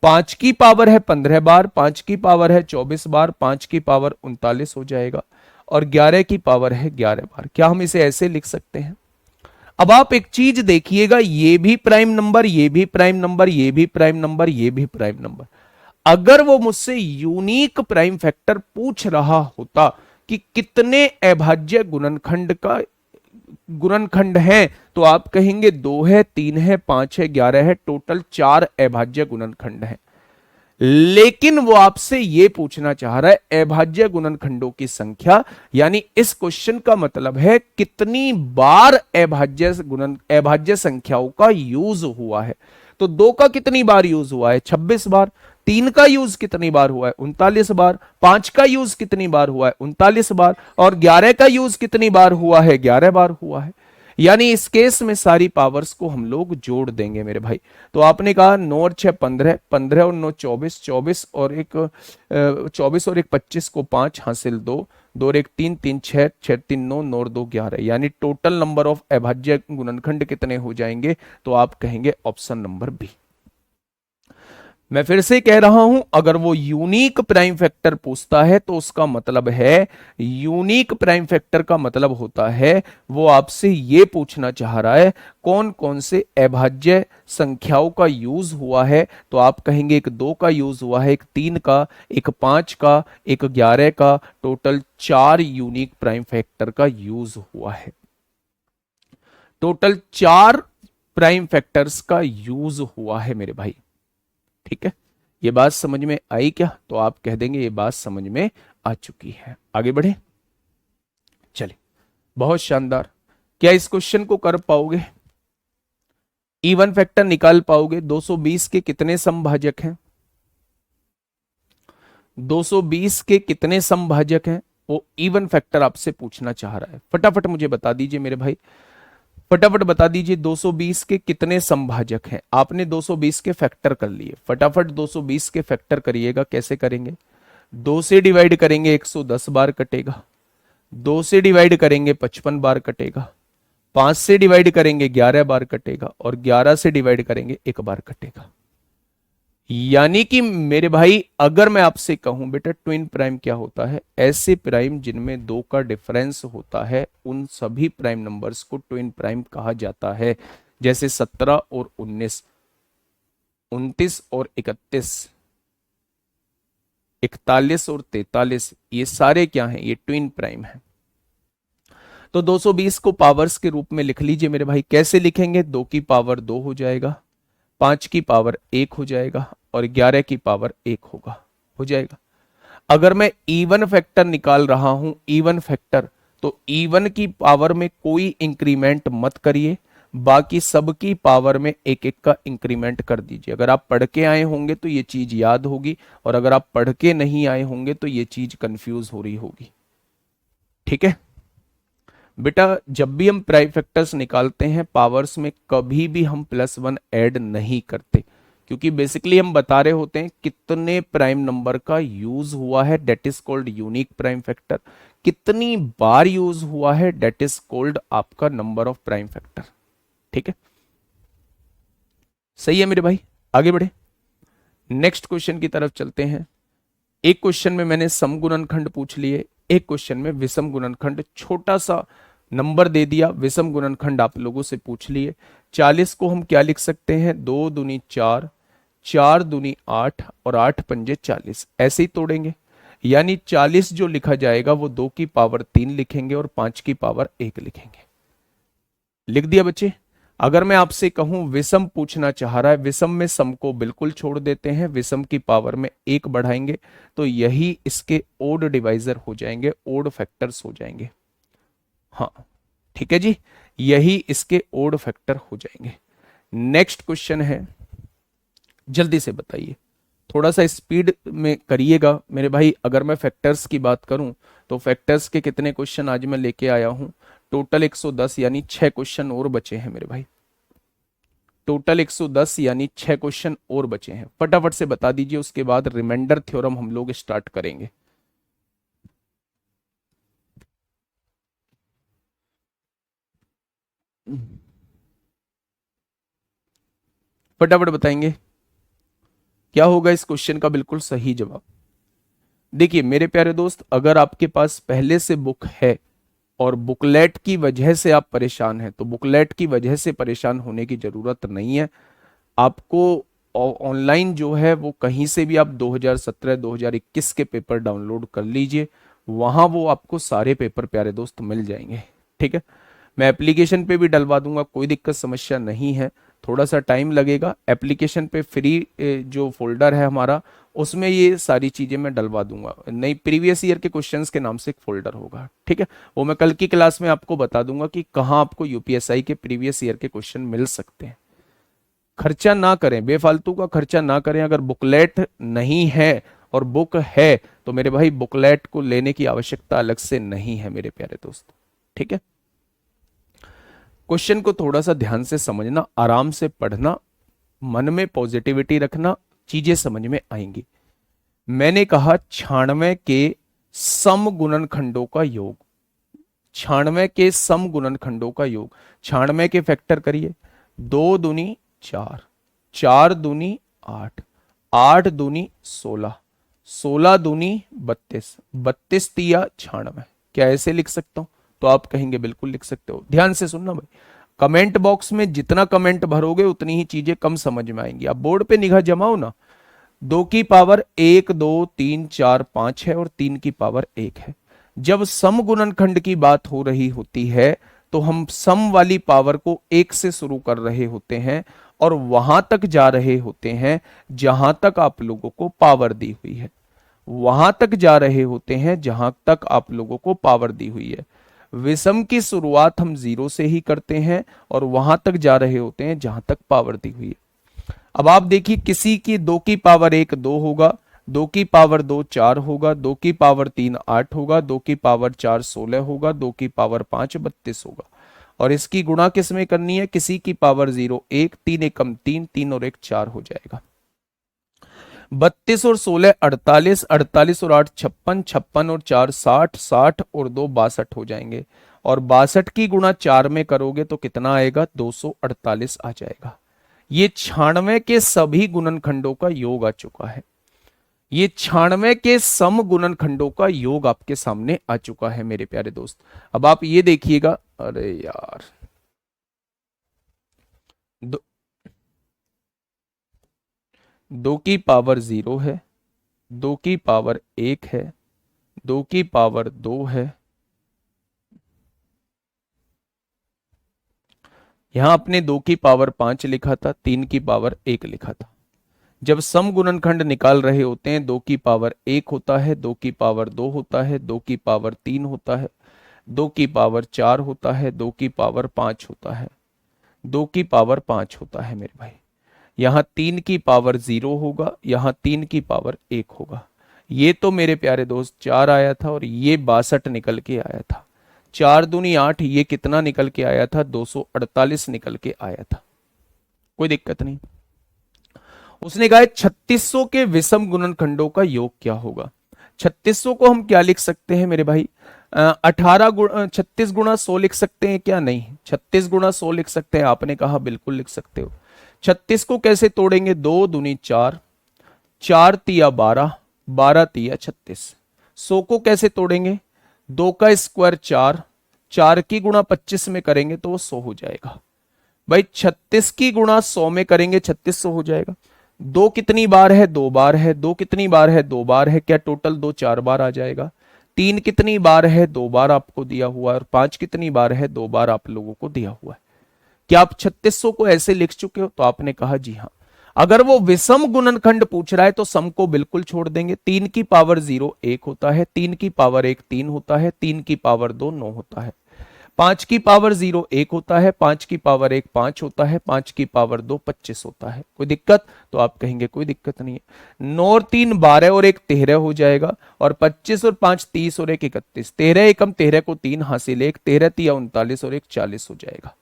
5 की पावर है 15 बार, 5 की पावर है 24 बार, 5 की पावर 39 हो जाएगा, और 11 की पावर है 11 बार। क्या हम इसे ऐसे लिख सकते हैं। अब आप एक चीज देखिएगा, ये भी प्राइम नंबर, ये भी प्राइम नंबर, ये भी प्राइम नंबर, ये भी प्राइम नंबर। अगर वो मुझसे यूनिक प्राइम फैक्टर पूछ रहा होता कि कितने अभाज्य गुणनखंड का गुणनखंड है, तो आप कहेंगे 2 है, 3 है, 5 है, 11 है, टोटल 4 अभाज्य गुणनखंड है। लेकिन वो आपसे ये पूछना चाह रहा है अभाज्य गुणनखंडों की संख्या, यानी इस क्वेश्चन का मतलब है कितनी बार अभाज्य संख्याओं का यूज हुआ है। तो 2 का कितनी बार यूज हुआ है 26 बार, तीन का यूज कितनी बार हुआ है? 39 बार। पांच का यूज कितनी बार हुआ है? 39 बार। और 11 का यूज कितनी बार हुआ है? 11 बार हुआ है। यानी इस केस में सारी पावर्स को हम लोग जोड़ देंगे मेरे भाई। तो आपने कहा 9 और 6 15, 15 और 9 24, 24 और एक 24 और एक 25 को 5 हासिल 2, 2 और एक 3, 3 6, 6 3 9, 9 और 2 11। यानी टोटल नंबर ऑफ अभाज्य गुणनखंड कितने हो जाएंगे? तो आप कहेंगे ऑप्शन नंबर बी। मैं फिर से कह रहा हूं, अगर वो यूनिक प्राइम फैक्टर पूछता है तो उसका मतलब है, यूनिक प्राइम फैक्टर का मतलब होता है वो आपसे ये पूछना चाह रहा है कौन कौन से अभाज्य संख्याओं का यूज हुआ है। तो आप कहेंगे एक 2 का यूज हुआ है, एक 3 का, एक 5 का, एक 11 का, टोटल 4 यूनिक प्राइम फैक्टर का यूज हुआ है। टोटल 4 प्राइम फैक्टर्स का यूज हुआ है मेरे भाई। ठीक है, ये बात समझ में आई क्या? तो आप कह देंगे ये बात समझ में आ चुकी है। आगे बढ़े, चलिए, बहुत शानदार। क्या इस क्वेश्चन को कर पाओगे? इवन फैक्टर निकाल पाओगे? 220 के कितने समभाजक हैं? 220 के कितने समभाजक हैं? वो इवन फैक्टर आपसे पूछना चाह रहा है। फटाफट मुझे बता दीजिए मेरे भाई, फटाफट बता दीजिए 220 के कितने समभाजक हैं? आपने 220 के फैक्टर कर लिए, फटाफट 220 के फैक्टर करिएगा। कैसे करेंगे? 2 से डिवाइड करेंगे 110 बार कटेगा, 2 से डिवाइड करेंगे 55 बार कटेगा, 5 से डिवाइड करेंगे 11 बार कटेगा, और 11 से डिवाइड करेंगे 1 बार कटेगा। यानी कि मेरे भाई, अगर मैं आपसे कहूं बेटा ट्विन प्राइम क्या होता है, ऐसे प्राइम जिनमें 2 का डिफरेंस होता है उन सभी प्राइम नंबर्स को ट्विन प्राइम कहा जाता है। जैसे 17 और 19, 29 और 31, 41 और 43, ये सारे क्या हैं? ये ट्विन प्राइम है। तो 220 को पावर्स के रूप में लिख लीजिए मेरे भाई। कैसे लिखेंगे? 2 की पावर 2 हो जाएगा, 5 की पावर 1 हो जाएगा, और 11 की पावर 1 होगा, हो जाएगा। अगर मैं इवन फैक्टर निकाल रहा हूं, इवन फैक्टर, तो इवन की पावर में कोई इंक्रीमेंट मत करिए, बाकी सबकी पावर में एक एक का इंक्रीमेंट कर दीजिए। अगर आप पढ़ के आए होंगे तो ये चीज याद होगी, और अगर आप पढ़ के नहीं आए होंगे तो ये चीज कंफ्यूज हो रही होगी। ठीक है बेटा, जब भी हम प्राइम फैक्टर्स निकालते हैं पावर्स में कभी भी हम +1 ऐड नहीं करते, क्योंकि बेसिकली हम बता रहे होते हैं कितने प्राइम नंबर का यूज हुआ है, that is called unique prime factor. कितनी बार यूज हुआ है, डेट इज कॉल्ड आपका नंबर ऑफ प्राइम फैक्टर। ठीक है, सही है मेरे भाई। आगे बढ़े, नेक्स्ट क्वेश्चन की तरफ चलते हैं। एक क्वेश्चन में मैंने सम गुणनखंड पूछ लिए, एक क्वेश्चन में विषम गुणनखंड, छोटा सा नंबर दे दिया, विषम गुणनखंड आप लोगों से पूछ लिए। 40 को हम क्या लिख सकते हैं? 2 दूनी 4, 4 दूनी 8, और 8 पंजे 40, ऐसे ही तोड़ेंगे। यानी 40 जो लिखा जाएगा वो 2 की पावर 3 लिखेंगे और 5 की पावर 1 लिखेंगे। लिख दिया बच्चे? अगर मैं आपसे कहूं विषम पूछना चाह रहा है, विषम में सम को बिल्कुल छोड़ देते हैं, विषम की पावर में 1 बढ़ाएंगे, तो यही इसके ओड डिवाइजर हो जाएंगे, ओड फैक्टर्स हो जाएंगे। हाँ ठीक है जी, यही इसके ओड फैक्टर हो जाएंगे। नेक्स्ट क्वेश्चन है, जल्दी से बताइए, थोड़ा सा स्पीड में करिएगा मेरे भाई। अगर मैं फैक्टर्स की बात करूं तो फैक्टर्स के कितने क्वेश्चन आज मैं लेके आया हूं? टोटल 110, यानी 6 क्वेश्चन और बचे हैं मेरे भाई। टोटल 110 यानी 6 क्वेश्चन और बचे हैं। फटाफट से बता दीजिए, उसके बाद रिमाइंडर थ्योरम हम लोग स्टार्ट करेंगे। फटाफट बताएंगे क्या होगा इस क्वेश्चन का बिल्कुल सही जवाब। देखिए मेरे प्यारे दोस्त, अगर आपके पास पहले से बुक है और बुकलेट की वजह से आप परेशान हैं, तो बुकलेट की वजह से परेशान होने की जरूरत नहीं है। आपको ऑनलाइन जो है वो कहीं से भी आप 2017 2021 के पेपर डाउनलोड कर लीजिए, वहां वो आपको सारे पेपर प्यारे दोस्त मिल जाएंगे। ठीक है, मैं एप्लीकेशन पे भी डलवा दूंगा, कोई दिक्कत समस्या नहीं है। थोड़ा सा टाइम लगेगा, एप्लीकेशन पे फ्री जो फोल्डर है हमारा, उसमें ये सारी चीजें मैं डलवा दूंगा। नहीं, प्रीवियस ईयर के क्वेश्चंस के नाम से एक फोल्डर होगा। ठीक है, वो मैं कल की क्लास में आपको बता दूंगा कि कहाँ आपको यूपीएसआई के प्रीवियस ईयर के क्वेश्चन मिल सकते हैं। खर्चा ना करें, बेफालतू का खर्चा ना करें। अगर बुकलेट नहीं है और बुक है तो मेरे भाई बुकलेट को लेने की आवश्यकता अलग से नहीं है मेरे प्यारे दोस्त। ठीक है, क्वेश्चन को थोड़ा सा ध्यान से समझना, आराम से पढ़ना, मन में पॉजिटिविटी रखना, चीजें समझ में आएंगी। मैंने कहा 96 के सम गुणनखंडों का योग, 96 के सम गुणनखंडों का योग। 96 के फैक्टर करिए, 2 दूनी 4, 4 दूनी 8, 8 दूनी 16, 16 दूनी 32, 32 तिया 96। क्या ऐसे लिख सकता हूं? तो आप कहेंगे बिल्कुल लिख सकते हो। ध्यान से सुनना भाई, कमेंट बॉक्स में जितना कमेंट भरोगे उतनी ही चीजें कम समझ में आएंगी। आप बोर्ड पे निगाह जमाओ ना, 2 की पावर 1 2 3 4 5 है और 3 की पावर 1 है। जब सम गुणनखंड की बात हो रही होती है तो हम सम वाली पावर को 1 से शुरू कर रहे होते हैं और वहां तक जा रहे होते हैं जहां तक आप लोगों को पावर दी हुई है, वहां तक जा रहे होते हैं जहां तक आप लोगों को पावर दी हुई है। विषम की शुरुआत हम 0 से ही करते हैं और वहां तक जा रहे होते हैं जहां तक पावर दी हुई है। अब आप देखिए, किसी की 2 की पावर 1 2 होगा, 2 की पावर 2 4 होगा, 2 की पावर 3 8 होगा, 2 की पावर 4 16 होगा, 2 की पावर 5 32 होगा। और इसकी गुणा किस में करनी है? किसी की पावर 0 1, 3 एकम 3, 3 और 1 4 हो जाएगा। 32 और 16 48, 48 और 8 56, 56 और 4 60, 60 और 2 62 हो जाएंगे। और 62 की गुणा 4 में करोगे तो कितना आएगा? 248 आ जाएगा। ये 96 के सभी गुणनखंडों का योग आ चुका है। ये 96 के सम गुणनखंडों का योग आपके सामने आ चुका है मेरे प्यारे दोस्त। अब आप ये देखिएगा, अरे यार, 2 की पावर 0 है, 2 की पावर 1 है, 2 की पावर 2 है। यहां आपने 2 की पावर 5 लिखा था, 3 की पावर 1 लिखा था। जब सम गुणनखंड निकाल रहे होते हैं 2 की पावर 1 होता है, 2 की पावर 2 होता है, 2 की पावर 3 होता है, 2 की पावर 4 होता है, 2 की पावर 5 होता है, 2 की पावर 5 होता है मेरे भाई। यहां 3 की पावर 0 होगा, यहां 3 की पावर 1 होगा। ये तो मेरे प्यारे दोस्त 4 आया था और ये 62 निकल के आया था। 4 दूनी 8, ये कितना निकल के आया था? 248 निकल के आया था। कोई दिक्कत नहीं। उसने कहा 3600 के विषम गुणनखंडों का योग क्या होगा? 3600 को हम क्या लिख सकते हैं मेरे भाई? 36 गुणा 100 लिख सकते हैं क्या? नहीं, 36 गुणा 100 लिख सकते हैं। आपने कहा बिल्कुल लिख सकते हो। 36 को कैसे तोड़ेंगे? 2 दूनी 4, 4 तिया 12, 12 तिया 36। 100 को कैसे तोड़ेंगे? 2 का स्क्वायर 4, 4 की गुणा 25 में करेंगे तो वो 100 हो जाएगा। भाई 36 की गुणा 100 में करेंगे 3600 हो जाएगा। 2 कितनी बार है? 2 बार है। 2 कितनी बार है? 2 बार है। क्या टोटल 2 4 बार आ जाएगा। 3 कितनी बार है? 2 बार आपको दिया हुआ है। और 5 कितनी बार है? 2 बार आप लोगों को दिया हुआ है। क्या आप 3600 को ऐसे लिख चुके हो? तो आपने कहा जी हाँ। अगर वो विषम गुणनखंड पूछ रहा है तो सम को बिल्कुल छोड़ देंगे। 3 की पावर 0 1 होता है, 3 की पावर 1 3 होता है, 3 की पावर 2 9 होता है, 5 की पावर 0 1 होता है, 5 की पावर 1 5 होता है, 5 की पावर 2 25 होता है। कोई दिक्कत? तो आप कहेंगे कोई दिक्कत नहीं है। 9 और 3 12 और 1 13 हो जाएगा। और 25 और 5 30 और 1 31, 13 एकम 13 को 3 हासिल 1, 13 तिया 39 और 1 40 हो जाएगा।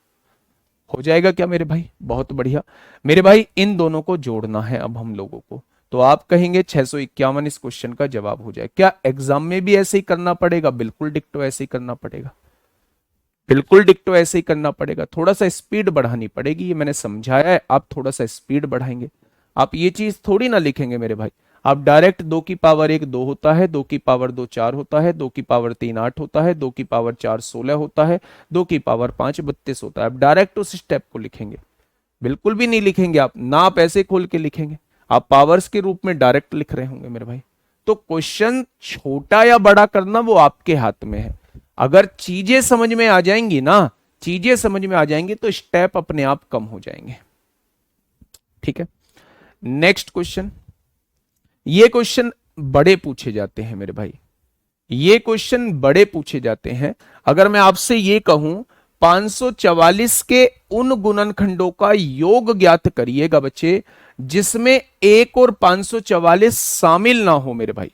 हो जाएगा क्या मेरे भाई? बहुत बढ़िया मेरे भाई। इन दोनों को जोड़ना है अब हम लोगों को। तो आप कहेंगे 651 इस क्वेश्चन का जवाब हो जाए। क्या एग्जाम में भी ऐसे ही करना पड़ेगा? बिल्कुल डिक्टो ऐसे ही करना पड़ेगा। बिल्कुल डिक्टो ऐसे ही करना पड़ेगा। थोड़ा सा स्पीड बढ़ानी पड़ेगी, ये मैंने समझाया है। आप थोड़ा सा स्पीड बढ़ाएंगे। आप ये चीज थोड़ी ना लिखेंगे मेरे भाई। आप डायरेक्ट 2 की पावर 1 2 होता है, 2 की पावर 2 4 होता है, 2 की पावर 3 8 होता है, 2 की पावर 4 16 होता है, 2 की पावर 5 32 होता है। आप डायरेक्ट उस स्टेप को लिखेंगे। बिल्कुल भी नहीं लिखेंगे आप ना, आप ऐसे खोल के लिखेंगे। आप पावर्स के रूप में डायरेक्ट लिख रहे होंगे मेरे भाई। तो क्वेश्चन छोटा या बड़ा करना वो आपके हाथ में है। अगर चीजें समझ में आ जाएंगी ना, चीजें समझ में आ जाएंगी तो स्टेप अपने आप कम हो जाएंगे। ठीक है, नेक्स्ट क्वेश्चन। ये क्वेश्चन बड़े पूछे जाते हैं मेरे भाई, ये क्वेश्चन बड़े पूछे जाते हैं। अगर मैं आपसे ये कहूं 544 के उन गुणनखंडों का योग ज्ञात करिएगा बच्चे जिसमें 1 और 544 शामिल ना हो मेरे भाई।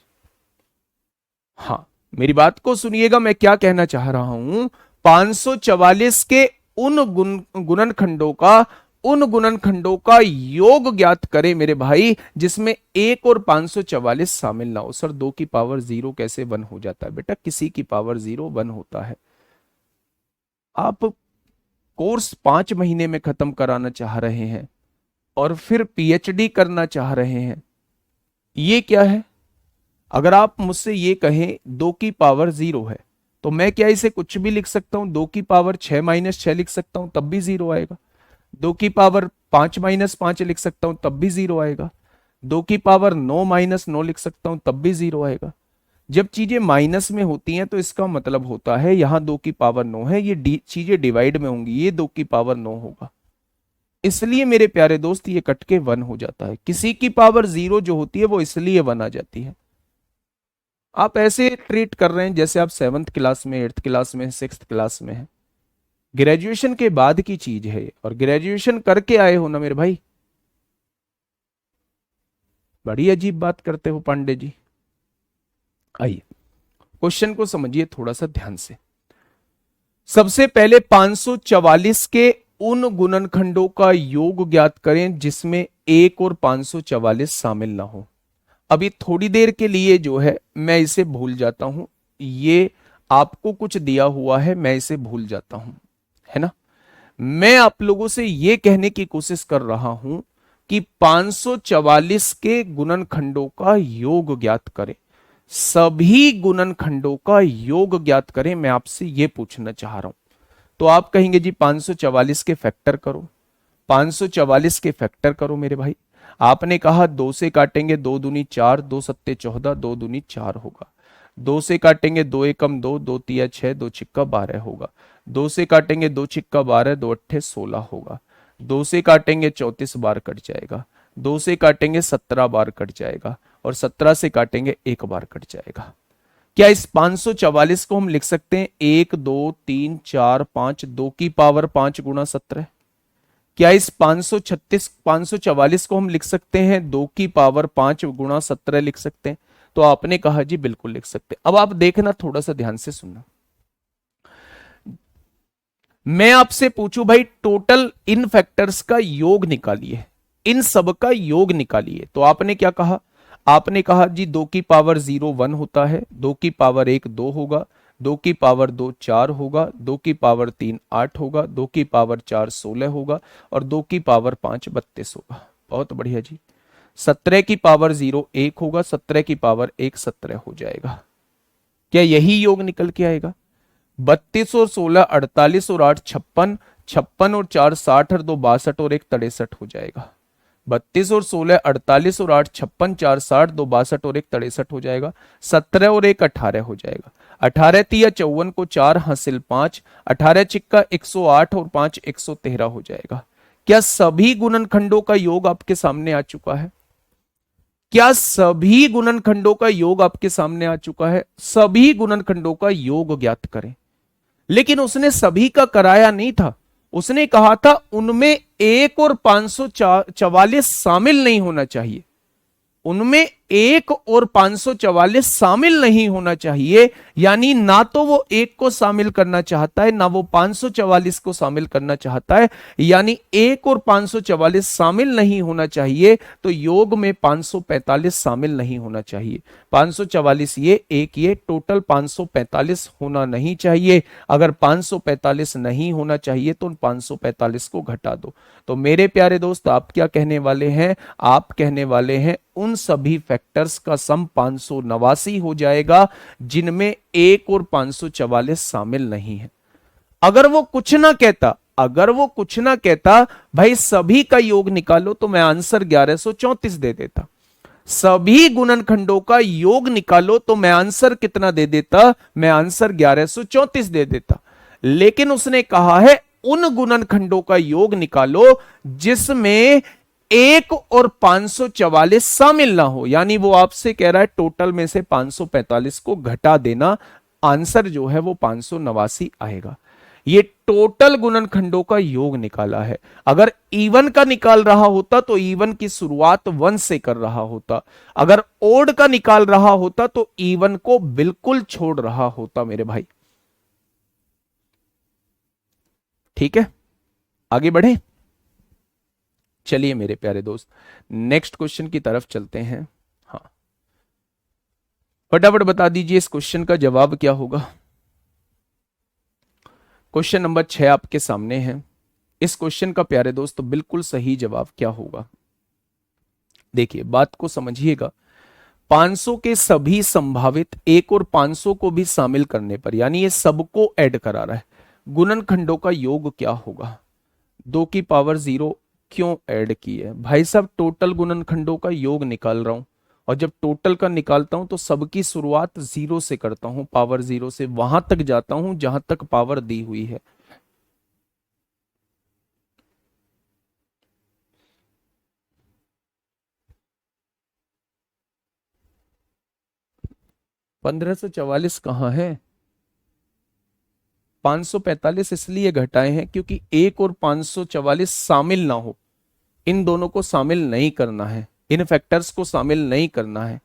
हां, मेरी बात को सुनिएगा, मैं क्या कहना चाह रहा हूं। 544 के उन गुणनखंडों का योग ज्ञात करें मेरे भाई जिसमें 1 और 544 शामिल ना हो। सर 2 की पावर 0 कैसे 1 हो जाता है? बेटा किसी की पावर 0 1 होता है। आप कोर्स 5 महीने में खत्म कराना चाह रहे हैं और फिर पीएचडी करना चाह रहे हैं, ये क्या है? अगर आप मुझसे ये कहें 2 की पावर 0 है तो मैं क्या इसे कुछ भी लिख सकता हूं? 2 की पावर 6 माइनस 6 लिख सकता हूं तब भी 0 आएगा। 2 की पावर 5 माइनस 5 लिख सकता हूं तब भी 0 आएगा। 2 की पावर 9 माइनस 9 लिख सकता हूं तब भी 0 आएगा। जब चीजें माइनस में होती हैं तो इसका मतलब होता है यहां 2 की पावर 9 है, ये चीजें डिवाइड में होंगी, ये 2 की पावर 9 होगा। इसलिए मेरे प्यारे दोस्त ये कट के 1 हो जाता है। किसी की पावर 0 जो होती है वो इसलिए 1 आ जाती है। आप ऐसे ट्रीट कर रहे हैं जैसे आप 7th क्लास में, 8th क्लास में, 6th क्लास में है। ग्रेजुएशन के बाद की चीज है और ग्रेजुएशन करके आए हो ना मेरे भाई। बड़ी अजीब बात करते हो पांडे जी। आइए क्वेश्चन को समझिए थोड़ा सा ध्यान से। सबसे पहले 544 के उन गुणनखंडों का योग ज्ञात करें जिसमें 1 और 544 शामिल ना हो। अभी थोड़ी देर के लिए जो है मैं इसे भूल जाता हूं, ये आपको कुछ दिया हुआ है, मैं इसे भूल जाता हूं, है ना। मैं आप लोगों से यह कहने की कोशिश कर रहा हूं कि 544 के गुणनखंडों का योग ज्ञात करें, सभी गुणनखंडों का योग ज्ञात करें। मैं आपसे यह पूछना चाह रहा हूं। तो आप कहेंगे जी 544 के फैक्टर करो, 544 के फैक्टर करो मेरे भाई। आपने कहा 2 से काटेंगे 2 दूनी 4, 2 सत्ते 14, 2 दूनी 4 होगा। 2 से काटेंगे 2 एकम 2, 2 तिया 6, 2 छिक्का 12 होगा। 2 से काटेंगे 2 छिक्का 12, 2 अट्ठे 16 होगा। 2 से काटेंगे 34 बार कट जाएगा। 2 से काटेंगे 17 बार कट जाएगा और 17 से काटेंगे 1 बार कट जाएगा। क्या इस 544 को हम लिख सकते हैं 1 2 3 4 5 2 की पावर 5 गुणा 17? क्या इस 544 को हम लिख सकते हैं 2 की पावर 5 गुणा 17 लिख सकते हैं? तो आपने कहा जी बिल्कुल लिख सकते हैं। अब आप देखना, थोड़ा सा ध्यान से सुनना। मैं आपसे पूछूं भाई टोटल इन फैक्टर्स का योग निकालिए, इन सब का योग निकालिए, तो आपने क्या कहा? आपने कहा जी 2 की पावर 0 1 होता है, 2 की पावर 1 2 होगा, 2 की पावर 2 4 होगा, 2 की पावर 3 8 होगा, 2 की पावर 4 16 होगा और 2 की पावर 5 32 होगा। बहुत बढ़िया जी। 17 की पावर 0 1 होगा, 17 की पावर 1 17 हो जाएगा। क्या यही योग निकल के आएगा? 32 और 16 48 और 8 56, 56 और 4 60 और 2 62 और 1 63 हो जाएगा। 32 और 16 48 और 8 56 4 60, 2 62 और 1 63 हो जाएगा। 17 और 1 18 हो जाएगा। 18 तिया 54 को 4 हासिल 5, 18 चिक्का 108 और 5 113 हो जाएगा। क्या सभी गुणनखंडों का योग आपके सामने आ चुका है? क्या सभी गुणनखंडों का योग आपके सामने आ चुका है? सभी गुणनखंडों का योग ज्ञात करें। लेकिन उसने सभी का कराया नहीं था, उसने कहा था उनमें 1 और 544 शामिल नहीं होना चाहिए, उनमें 1 और 544 शामिल नहीं होना चाहिए। यानी ना तो वो 1 को शामिल करना चाहता है ना वो 544 को शामिल करना चाहता है। यानी 1 और 544 शामिल नहीं होना चाहिए तो योग में 545 शामिल नहीं होना चाहिए। 544 ये, एक ये, टोटल 545 होना नहीं चाहिए। अगर 545 नहीं होना चाहिए तो उन 545 को घटा दो। तो मेरे प्यारे दोस्त आप क्या कहने वाले हैं? आप कहने वाले हैं उन सभी फैक्टर्स का सम 589 हो जाएगा जिनमें 1 और 544 शामिल नहीं है। अगर वो कुछ ना कहता, अगर वो कुछ ना कहता भाई सभी का योग निकालो, तो मैं आंसर 1134 दे देता। सभी गुणनखंडों का योग निकालो तो मैं आंसर कितना दे देता? मैं आंसर 1134 दे देता। लेकिन उसने कहा है उन गुणनखंडों का योग निकालो जिसमें 1 और 544 शामिल ना हो। यानी वो आपसे कह रहा है टोटल में से 545 को घटा देना, आंसर जो है वो 589 आएगा। ये टोटल गुणनखंडों का योग निकाला है। अगर इवन का निकाल रहा होता तो इवन की शुरुआत 1 से कर रहा होता, अगर ओड का निकाल रहा होता तो इवन को बिल्कुल छोड़ रहा होता मेरे भाई। ठीक है, आगे बढ़े। चलिए मेरे प्यारे दोस्त, नेक्स्ट क्वेश्चन की तरफ चलते हैं। हाँ, फटाफट बता दीजिए इस क्वेश्चन का जवाब क्या होगा। क्वेश्चन नंबर 6 आपके सामने है। इस क्वेश्चन का प्यारे दोस्त बिल्कुल सही जवाब क्या होगा, देखिए बात को समझिएगा। 500 के सभी संभावित एक और 500 को भी शामिल करने पर, यानी ये सबको ऐड करा रहा है, गुणनखंडों का योग क्या होगा। 2 की पावर 0 क्यों ऐड की है भाई साहब, टोटल गुणनखंडों का योग निकाल रहा हूं, और जब टोटल का निकालता हूं तो सबकी शुरुआत 0 से करता हूं, पावर 0 से वहां तक जाता हूं जहां तक पावर दी हुई है। $1544 कहाँ है, 545 इसलिए घटाए हैं क्योंकि 1 और 544 शामिल ना हो, इन दोनों को शामिल नहीं करना है, इन फैक्टर्स को शामिल नहीं करना है।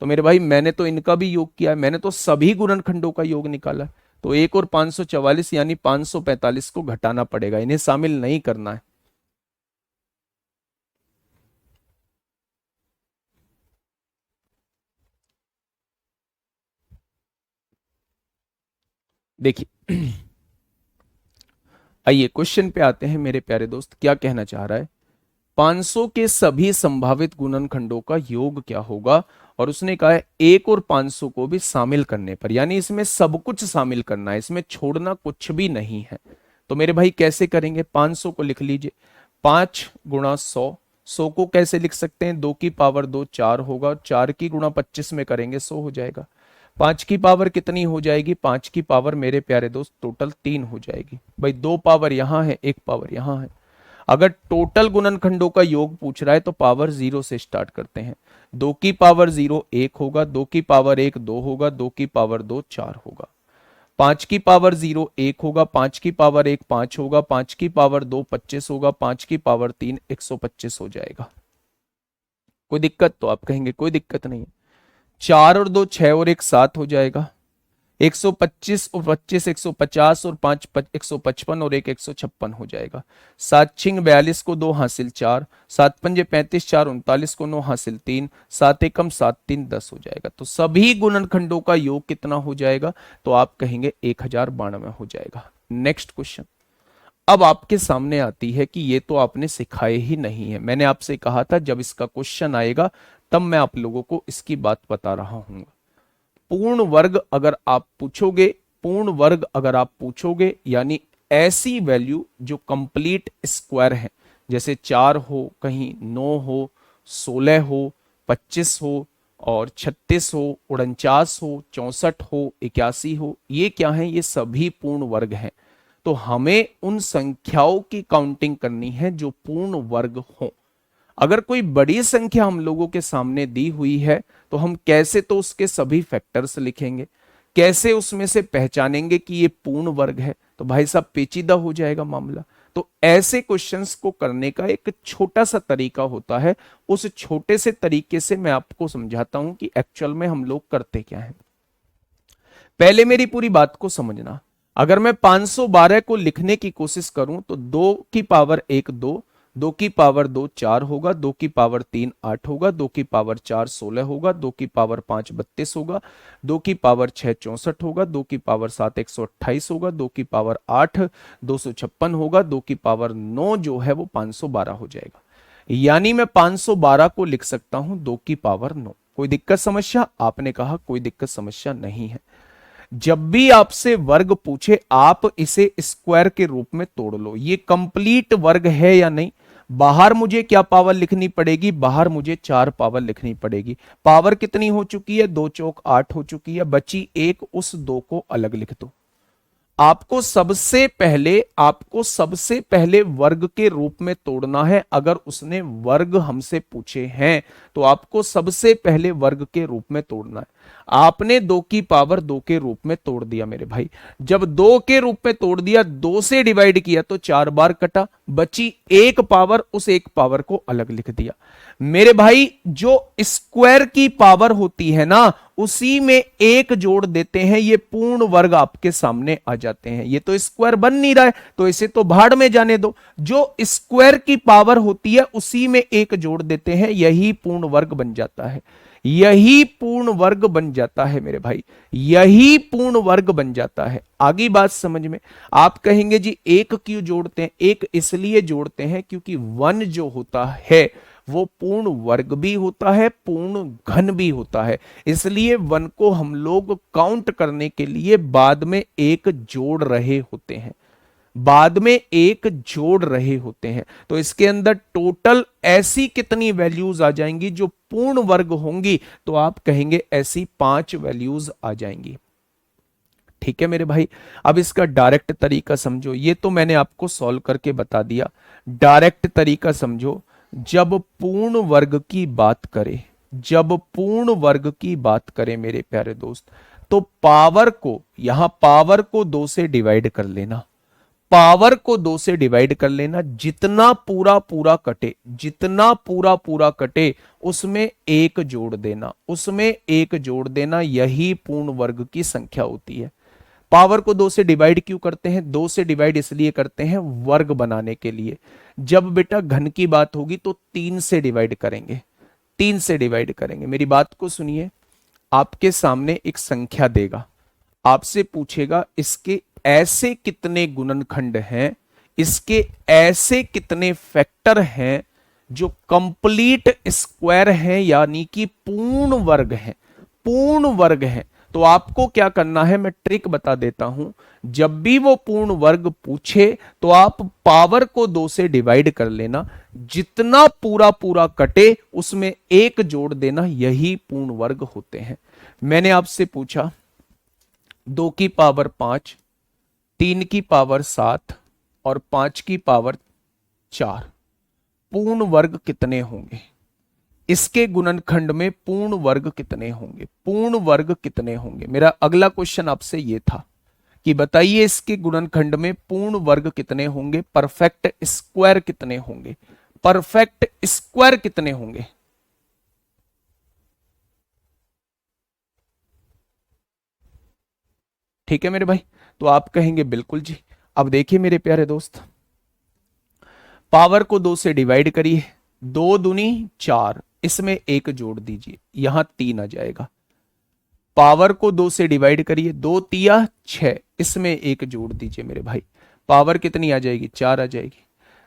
तो मेरे भाई मैंने तो इनका भी योग किया है, मैंने तो सभी गुणनखंडों का योग निकाला है। तो 1 और 544 यानी 545 को घटाना पड़ेगा, इन्हें शामिल नहीं करना है। देखिए आइए क्वेश्चन पे आते हैं मेरे प्यारे दोस्त, क्या कहना चाह रहा है। 500 के सभी संभावित गुणनखंडों का योग क्या होगा, और उसने कहा है 1 और 500 को भी शामिल करने पर, यानी इसमें सब कुछ शामिल करना है, इसमें छोड़ना कुछ भी नहीं है। तो मेरे भाई कैसे करेंगे, 500 को लिख लीजिए 5 गुणा 100, 100 को कैसे लिख सकते हैं, 2 की पावर 2 4 होगा, 4 की गुणा 25 में करेंगे 100 हो जाएगा। 5 की पावर कितनी हो जाएगी, 5 की पावर मेरे प्यारे दोस्त टोटल 3 हो जाएगी। भाई 2 पावर यहां है, 1 पावर यहां है। अगर टोटल गुणनखंडों का योग पूछ रहा है तो पावर 0 से स्टार्ट करते हैं। 2 की पावर 0 1 होगा, 2 की पावर 1 2 होगा, 2 की पावर 2 4 होगा। 5 की पावर 0 1 होगा, 5 की पावर 1 5 होगा, 5 की पावर 2 25 होगा, 5 की पावर 3 125 हो जाएगा। कोई दिक्कत, तो आप कहेंगे कोई दिक्कत नहीं है। 4 और 2 6 और 1 7 हो जाएगा। 125 और 25 150 और 5 155 और 1 156 हो जाएगा। 7 छिंग 42 को 2 हासिल 4, 7 पंजे 35 4 39 को 9 हासिल 3, 7 एकम 7 3 10 हो जाएगा। तो सभी गुणनखंडों का योग कितना हो जाएगा, तो आप कहेंगे 1092 हो जाएगा। नेक्स्ट क्वेश्चन अब आपके सामने आती है कि ये तो आपने सिखाए ही नहीं है। मैंने आपसे कहा था जब इसका क्वेश्चन आएगा तब मैं आप लोगों को इसकी बात बता रहा हूं। पूर्ण वर्ग अगर आप पूछोगे, पूर्ण वर्ग अगर आप पूछोगे, यानी ऐसी वैल्यू जो कंप्लीट स्क्वायर है, जैसे 4 हो, कहीं 9 हो, 16 हो, 25 हो, और 36 हो, 49 हो, 64 हो, 81 हो, ये क्या है, ये सभी पूर्ण वर्ग हैं। तो हमें उन संख्याओं की काउंटिंग करनी है जो पूर्ण वर्ग हो। अगर कोई बड़ी संख्या हम लोगों के सामने दी हुई है तो हम कैसे तो उसके सभी फैक्टर्स लिखेंगे, कैसे उसमें से पहचानेंगे कि ये पूर्ण वर्ग है, तो भाई साहब पेचीदा हो जाएगा मामला। तो ऐसे क्वेश्चंस को करने का एक छोटा सा तरीका होता है, उस छोटे से तरीके से मैं आपको समझाता हूं कि एक्चुअल में हम लोग करते क्या है। पहले मेरी पूरी बात को समझना। अगर मैं 512 को लिखने की कोशिश करूं तो 2 की पावर 1 2, 2 की पावर 2 4 होगा, 2 की पावर 3 8 होगा, 2 की पावर 4 16 होगा, 2 की पावर 5 32 होगा, 2 की पावर 6 64 होगा, 2 की पावर 7 128 होगा, 2 की पावर 8 256 होगा, 2 की पावर 9 जो है वो 512 हो जाएगा। यानी मैं 512 को लिख सकता हूं 2 की पावर 9। कोई दिक्कत समस्या, आपने कहा कोई दिक्कत समस्या नहीं है। जब भी आपसे वर्ग पूछे आप इसे स्क्वायर के रूप में तोड़ लो, ये कंप्लीट वर्ग है या नहीं। बाहर मुझे क्या पावर लिखनी पड़ेगी, बाहर मुझे 4 पावर लिखनी पड़ेगी। पावर कितनी हो चुकी है, 2 चौक 8 हो चुकी है, बची 1, उस 2 को अलग लिख दो। आपको सबसे पहले वर्ग के रूप में तोड़ना है। अगर उसने वर्ग हमसे पूछे हैं तो आपको सबसे पहले वर्ग के रूप में तोड़ना है। आपने 2 की पावर 2 के रूप में तोड़ दिया मेरे भाई। जब 2 के रूप में तोड़ दिया, 2 से डिवाइड किया तो 4 बार कटा, बची एक पावर, उस एक पावर को अलग लिख दिया। मेरे भाई जो स्क्वायर की पावर होती है ना, उसी में एक जोड़ देते हैं, ये पूर्ण वर्ग आपके सामने आ जाते हैं। ये तो स्क्वायर बन नहीं रहा है तो इसे तो भाड़ में जाने दो। जो स्क्वायर की पावर होती है उसी में एक जोड़ देते हैं, यही पूर्ण वर्ग बन जाता है। यही पूर्ण वर्ग बन जाता है मेरे भाई, यही पूर्ण वर्ग बन जाता है। आगे बात समझ में। आप कहेंगे जी एक क्यों जोड़ते हैं? एक इसलिए जोड़ते हैं क्योंकि 1 जो होता है वो पूर्ण वर्ग भी होता है, पूर्ण घन भी होता है। इसलिए 1 को हम लोग काउंट करने के लिए बाद में एक जोड़ रहे होते हैं, बाद में एक जोड़ रहे होते हैं। तो इसके अंदर टोटल ऐसी कितनी वैल्यूज आ जाएंगी जो पूर्ण वर्ग होंगी? तो आप कहेंगे ऐसी 5 वैल्यूज आ जाएंगी। ठीक है मेरे भाई। अब इसका डायरेक्ट तरीका समझो। ये तो मैंने आपको सॉल्व करके बता दिया। डायरेक्ट तरीका समझो। जब पूर्ण वर्ग की बात करें, जब पूर्ण वर्ग की बात करें मेरे प्यारे दोस्त, तो पावर को, यहां पावर को 2 से डिवाइड कर लेना, पावर को 2 से डिवाइड कर लेना। जितना पूरा पूरा कटे, जितना पूरा पूरा कटे उसमें एक जोड़ देना, उसमें एक जोड़ देना, यही पूर्ण वर्ग की संख्या होती है। पावर को 2 से डिवाइड क्यों करते हैं? 2 से डिवाइड इसलिए करते हैं वर्ग बनाने के लिए। जब बेटा घन की बात होगी तो 3 से डिवाइड करेंगे, 3 से डिवाइड करेंगे। मेरी बात को सुनिए। आपके सामने एक संख्या देगा, आपसे पूछेगा इसके ऐसे कितने गुणनखंड हैं, इसके ऐसे कितने फैक्टर हैं जो कंप्लीट स्क्वायर हैं, यानी कि पूर्ण वर्ग हैं, पूर्ण वर्ग हैं। तो आपको क्या करना है, मैं ट्रिक बता देता हूं। जब भी वो पूर्ण वर्ग पूछे तो आप पावर को 2 से डिवाइड कर लेना, जितना पूरा पूरा कटे उसमें एक जोड़ देना, यही पूर्ण वर्ग होते हैं। मैंने आपसे पूछा 2 की पावर 5, 3 की पावर 7 और 5 की पावर 4 पूर्ण वर्ग कितने होंगे? इसके गुणनखंड में पूर्ण वर्ग कितने होंगे? पूर्ण वर्ग कितने होंगे? मेरा अगला क्वेश्चन आपसे यह था कि बताइए इसके गुणनखंड में पूर्ण वर्ग कितने होंगे, परफेक्ट स्क्वायर कितने होंगे, परफेक्ट स्क्वायर कितने होंगे? ठीक है मेरे भाई। तो आप कहेंगे बिल्कुल जी। अब देखिए मेरे प्यारे दोस्त, पावर को 2 से डिवाइड करिए, 2 दूनी 4, इसमें एक जोड़ दीजिए, यहां 3 आ जाएगा। पावर को 2 से डिवाइड करिए, 2 तिया 6, इसमें एक जोड़ दीजिए मेरे भाई, पावर कितनी आ जाएगी? 4 आ जाएगी।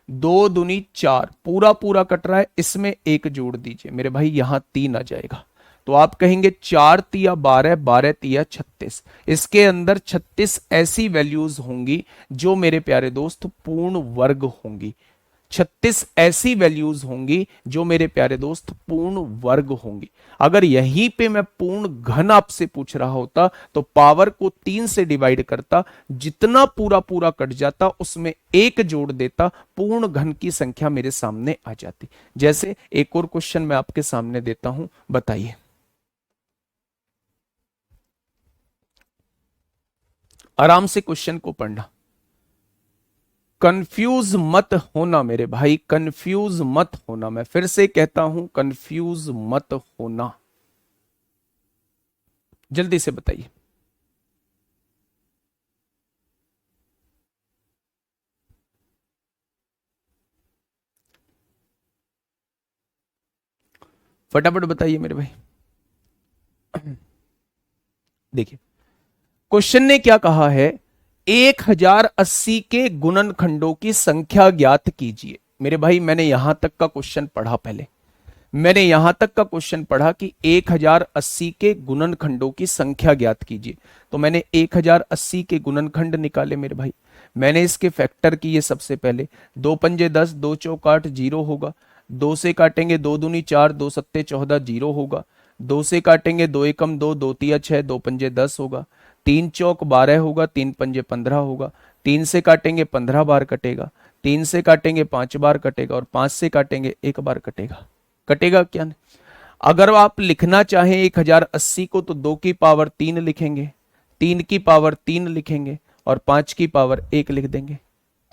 2 दूनी 4, पूरा पूरा कट रहा है, इसमें एक जोड़ दीजिए मेरे भाई, यहां 3 आ जाएगा। तो आप कहेंगे 4 तिया 12, 12 तिया 36। इसके अंदर 36 ऐसी वैल्यूज होंगी जो मेरे प्यारे दोस्त पूर्ण वर्ग होंगी। 36 ऐसी वैल्यूज होंगी जो मेरे प्यारे दोस्त पूर्ण वर्ग होंगी। अगर यहीं पे मैं पूर्ण घन आपसे पूछ रहा होता तो पावर को 3 से डिवाइड करता, जितना पूरा पूरा कट जाता उसमें एक जोड़ देता, पूर्ण घन की संख्या मेरे सामने आ जाती। जैसे एक और क्वेश्चन मैं आपके सामने देता हूं, बताइए। आराम से क्वेश्चन को पढ़ना, कंफ्यूज मत होना मेरे भाई, कंफ्यूज मत होना। मैं फिर से कहता हूं, कंफ्यूज मत होना। जल्दी से बताइए। फटाफट बताइए मेरे भाई। देखिए क्वेश्चन ने क्या कहा है, 1080 के गुणनखंडों की संख्या ज्ञात कीजिए। मेरे भाई मैंने यहां तक का क्वेश्चन पढ़ा, पहले मैंने यहां तक का क्वेश्चन पढ़ा कि 1080 के गुणनखंडों की संख्या ज्ञात कीजिए। तो मैंने 1080 के गुणनखंड निकाले मेरे भाई, मैंने इसके फैक्टर किए। सबसे पहले 2 पंजे 10, 2 चौक 8, 0 होगा। 2 से काटेंगे 2 दूनी 4, 2 सत्ते 14, 0 होगा। 2 से काटेंगे 2 एकम 2, 2 तिया 6, 2 पंजे 10 होगा। 3 चौक 12 होगा, 3 पंजे 15 होगा। 3 से काटेंगे 15 बार कटेगा। 3 से काटेंगे 5 बार कटेगा, और 5 से काटेंगे 1 बार कटेगा। कटेगा क्या नहीं? अगर आप लिखना चाहें 1080 को तो 2 की पावर 3 लिखेंगे, 3 की पावर 3 लिखेंगे और 5 की पावर 1 लिख देंगे।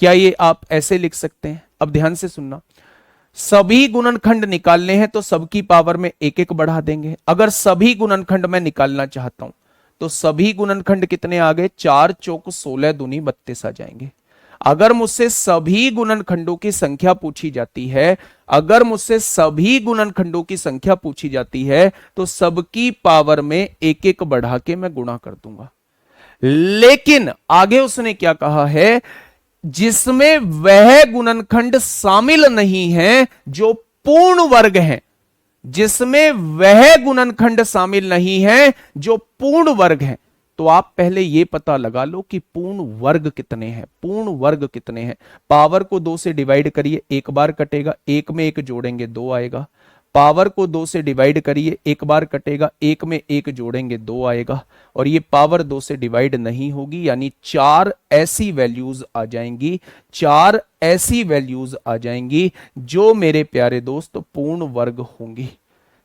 क्या ये आप ऐसे लिख सकते हैं? अब ध्यान से सुनना, सभी गुणनखंड निकालने हैं तो सबकी पावर में एक एक बढ़ा देंगे। अगर सभी गुणनखंड मैं निकालना चाहता हूं तो सभी गुणनखंड कितने आ गए? 4 चौक 16 दूनी 32 आ जाएंगे। अगर मुझसे सभी गुणनखंडों की संख्या पूछी जाती है, अगर मुझसे सभी गुणनखंडों की संख्या पूछी जाती है तो सबकी पावर में एक एक बढ़ा के मैं गुणा कर दूंगा। लेकिन आगे उसने क्या कहा है? जिसमें वह गुणनखंड शामिल नहीं है जो पूर्ण वर्ग है, जिसमें वह गुणनखंड शामिल नहीं है जो पूर्ण वर्ग है। तो आप पहले यह पता लगा लो कि पूर्ण वर्ग कितने हैं, पूर्ण वर्ग कितने हैं। पावर को 2 से डिवाइड करिए, एक बार कटेगा, एक में एक जोड़ेंगे 2 आएगा। पावर को 2 से डिवाइड करिए, एक बार कटेगा, एक में एक जोड़ेंगे 2 आएगा। और ये पावर 2 से डिवाइड नहीं होगी, यानी 4 ऐसी वैल्यूज आ जाएंगी, 4 ऐसी वैल्यूज आ जाएंगी जो मेरे प्यारे दोस्त पूर्ण वर्ग होंगी।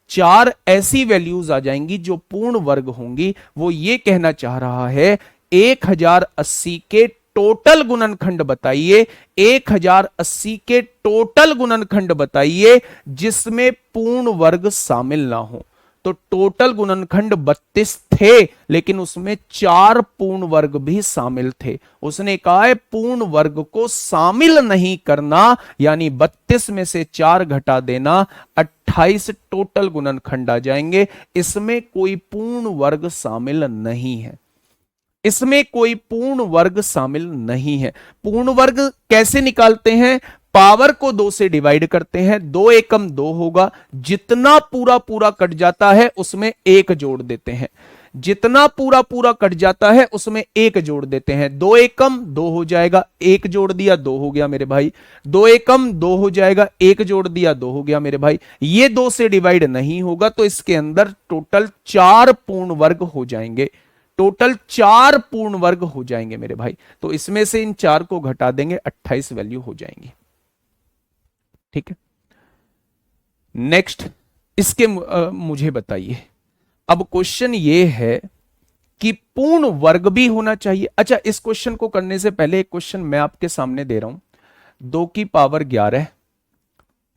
4 ऐसी वैल्यूज आ जाएंगी जो पूर्ण वर्ग होंगी। वो ये कहना चाह रहा है 1080 के टोटल गुणनखंड बताइए, 1080 के टोटल गुणनखंड बताइए जिसमें पूर्ण वर्ग शामिल ना हो। तो टोटल गुणनखंड 32 थे, लेकिन उसमें 4 पूर्ण वर्ग भी शामिल थे। उसने कहा है पूर्ण वर्ग को शामिल नहीं करना, यानी 32 में से 4 घटा देना, 28 टोटल गुणनखंड आ जाएंगे। इसमें कोई पूर्ण वर्ग शामिल नहीं है, इसमें कोई पूर्ण वर्ग शामिल नहीं है। पूर्ण वर्ग कैसे निकालते हैं? पावर को 2 से डिवाइड करते हैं, 2 एकम 2 होगा, जितना पूरा पूरा कट जाता है उसमें 1 जोड़ देते हैं, जितना पूरा पूरा कट जाता है उसमें 1 जोड़ देते हैं। 2 एकम 2 हो जाएगा, 1 जोड़ दिया 2 हो गया मेरे भाई। 2 एकम 2 हो जाएगा, 1 जोड़ दिया 2 हो गया मेरे भाई। ये 2 से डिवाइड नहीं होगा, तो इसके अंदर टोटल 4 पूर्ण वर्ग हो जाएंगे, टोटल 4 पूर्ण वर्ग हो जाएंगे मेरे भाई। तो इसमें से इन 4 को घटा देंगे, 28 वैल्यू हो जाएंगी। ठीक है, नेक्स्ट इसके मुझे बताइए। अब क्वेश्चन ये है कि पूर्ण वर्ग भी होना चाहिए। अच्छा, इस क्वेश्चन को करने से पहले एक क्वेश्चन मैं आपके सामने दे रहा हूं। 2 की पावर 11,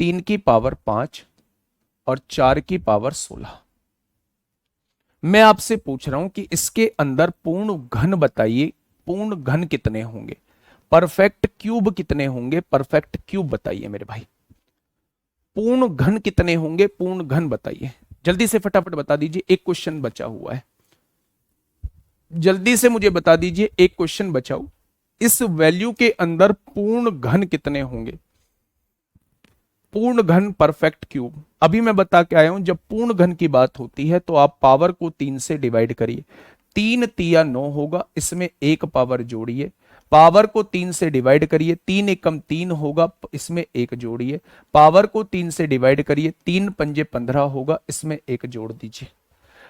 3 की पावर 5 और 4 की पावर 16। मैं आपसे पूछ रहा हूं कि इसके अंदर पूर्ण घन बताइए, पूर्ण घन कितने होंगे, परफेक्ट क्यूब कितने होंगे, परफेक्ट क्यूब बताइए मेरे भाई। पूर्ण घन कितने होंगे, पूर्ण घन बताइए, जल्दी से फटाफट बता दीजिए। एक क्वेश्चन बचा हुआ है, जल्दी से मुझे बता दीजिए, एक क्वेश्चन बचा हुआ। इस वैल्यू के अंदर पूर्ण घन कितने होंगे, पूर्ण घन परफेक्ट क्यूब। अभी मैं बता के आया हूं, जब पूर्ण घन की बात होती है तो आप पावर को 3 से डिवाइड करिए, 3 तिया 9 होगा, इसमें 1 पावर जोड़िए। पावर को 3 से डिवाइड करिए, 3 एकम 3 होगा, इसमें 1 जोड़िए। पावर को 3 से डिवाइड करिए, 3 पंजे 15 होगा, इसमें 1 जोड़ दीजिए।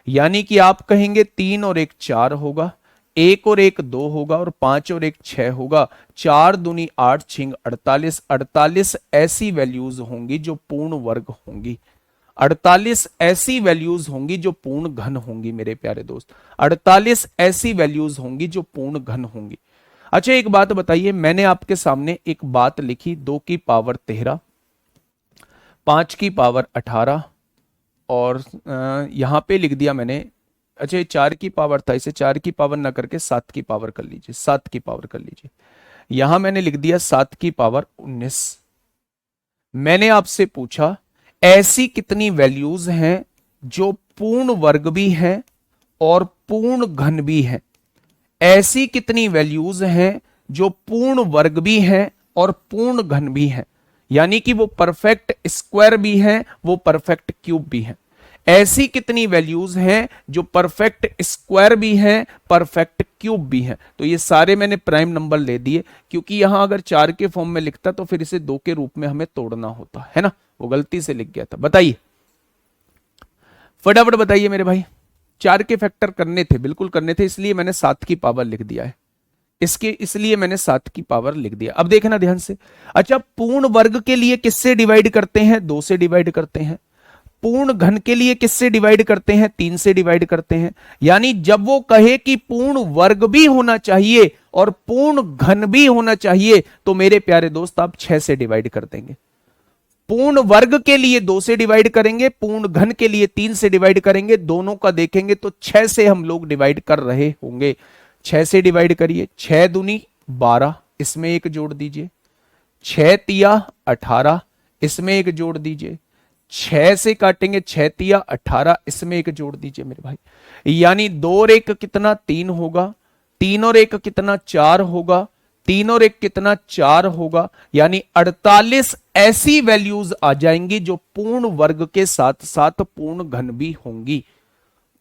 यानी कि आप कहेंगे 3 और 1 4 होगा, 1 और 1 2 होगा और 5 और 1 6 होगा। 4 दूनी 8 छिंग 48, 48 ऐसी वैल्यूज होंगी जो पूर्ण वर्ग होंगी, 48 ऐसी वैल्यूज होंगी जो पूर्ण घन होंगी मेरे प्यारे दोस्त, 48 ऐसी वैल्यूज होंगी जो पूर्ण घन होंगी। अच्छा, एक बात बताइए, मैंने आपके सामने एक बात लिखी, 2 की पावर 13, 5 की पावर 18 और यहां पे लिख दिया मैंने, अच्छा ये 4 की पावर था, इसे 4 की पावर ना करके 7 की पावर कर लीजिए, 7 की पावर कर लीजिए। यहां मैंने लिख दिया 7 की पावर 19। मैंने आपसे पूछा ऐसी कितनी वैल्यूज हैं जो पूर्ण वर्ग भी हैं और पूर्ण घन भी हैं, ऐसी कितनी वैल्यूज हैं जो पूर्ण वर्ग भी हैं और पूर्ण घन भी हैं, यानी कि वो परफेक्ट स्क्वायर भी हैं, वो परफेक्ट क्यूब भी हैं। ऐसी कितनी वैल्यूज हैं जो परफेक्ट स्क्वायर भी हैं, परफेक्ट क्यूब भी हैं। तो ये सारे मैंने प्राइम नंबर ले दिए, क्योंकि यहां अगर 4 के फॉर्म में लिखता तो फिर इसे 2 के रूप में हमें तोड़ना होता है ना, वो गलती से लिख गया था। बताइए, फटाफट बताइए मेरे भाई। 4 के फैक्टर करने थे, बिल्कुल करने थे, इसलिए मैंने 7 की पावर लिख दिया है, इसलिए मैंने 7 की पावर लिख दिया। अब देखना ध्यान से। अच्छा, पूर्ण वर्ग के लिए किससे डिवाइड करते हैं? 2 से डिवाइड करते हैं। पूर्ण घन के लिए किससे डिवाइड करते हैं? 3 से डिवाइड करते हैं। यानी जब वो कहे कि पूर्ण वर्ग भी होना चाहिए और पूर्ण घन भी होना चाहिए, तो मेरे प्यारे दोस्त आप 6 से डिवाइड कर देंगे। पूर्ण वर्ग के लिए 2 से डिवाइड करेंगे, पूर्ण घन के लिए 3 से डिवाइड करेंगे, दोनों का देखेंगे तो 6 से हम लोग डिवाइड कर रहे होंगे। 6 से डिवाइड करिए, 6 दूनी 12, इसमें एक जोड़ दीजिए, 6 तिया 18, इसमें एक जोड़ दीजिए, 6 से काटेंगे, 6 तिया 18, इसमें एक जोड़ दीजिए मेरे भाई। यानी 2 और 1 कितना? 3 होगा, 3 और 1 कितना? 4 होगा, 3 और 1 कितना? 4 होगा। यानी 48 ऐसी वैल्यूज आ जाएंगी जो पूर्ण वर्ग के साथ साथ पूर्ण घन भी होंगी,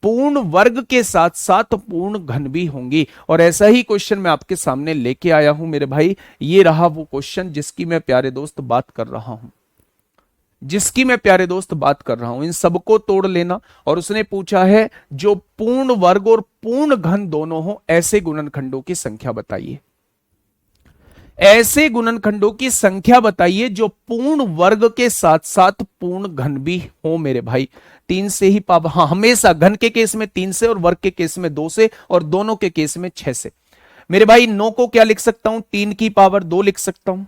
पूर्ण वर्ग के साथ साथ पूर्ण घन भी होंगी। और ऐसा ही क्वेश्चन मैं आपके सामने लेके आया हूं मेरे भाई। ये रहा वो क्वेश्चन जिसकी मैं प्यारे दोस्त बात कर रहा हूं, जिसकी मैं प्यारे दोस्त बात कर रहा हूं। इन सबको तोड़ लेना, और उसने पूछा है जो पूर्ण वर्ग और पूर्ण घन दोनों हो ऐसे गुणनखंडों की संख्या बताइए। ऐसे गुणनखंडों की संख्या बताइए जो पूर्ण वर्ग के साथ साथ पूर्ण घन भी हो मेरे भाई। 3 से ही पावर, हाँ हमेशा घन के केस में 3 से और वर्ग के केस में 2 से और दोनों के केस में 6 से। मेरे भाई 9 को क्या लिख सकता हूं? 3 की पावर 2 लिख सकता हूं,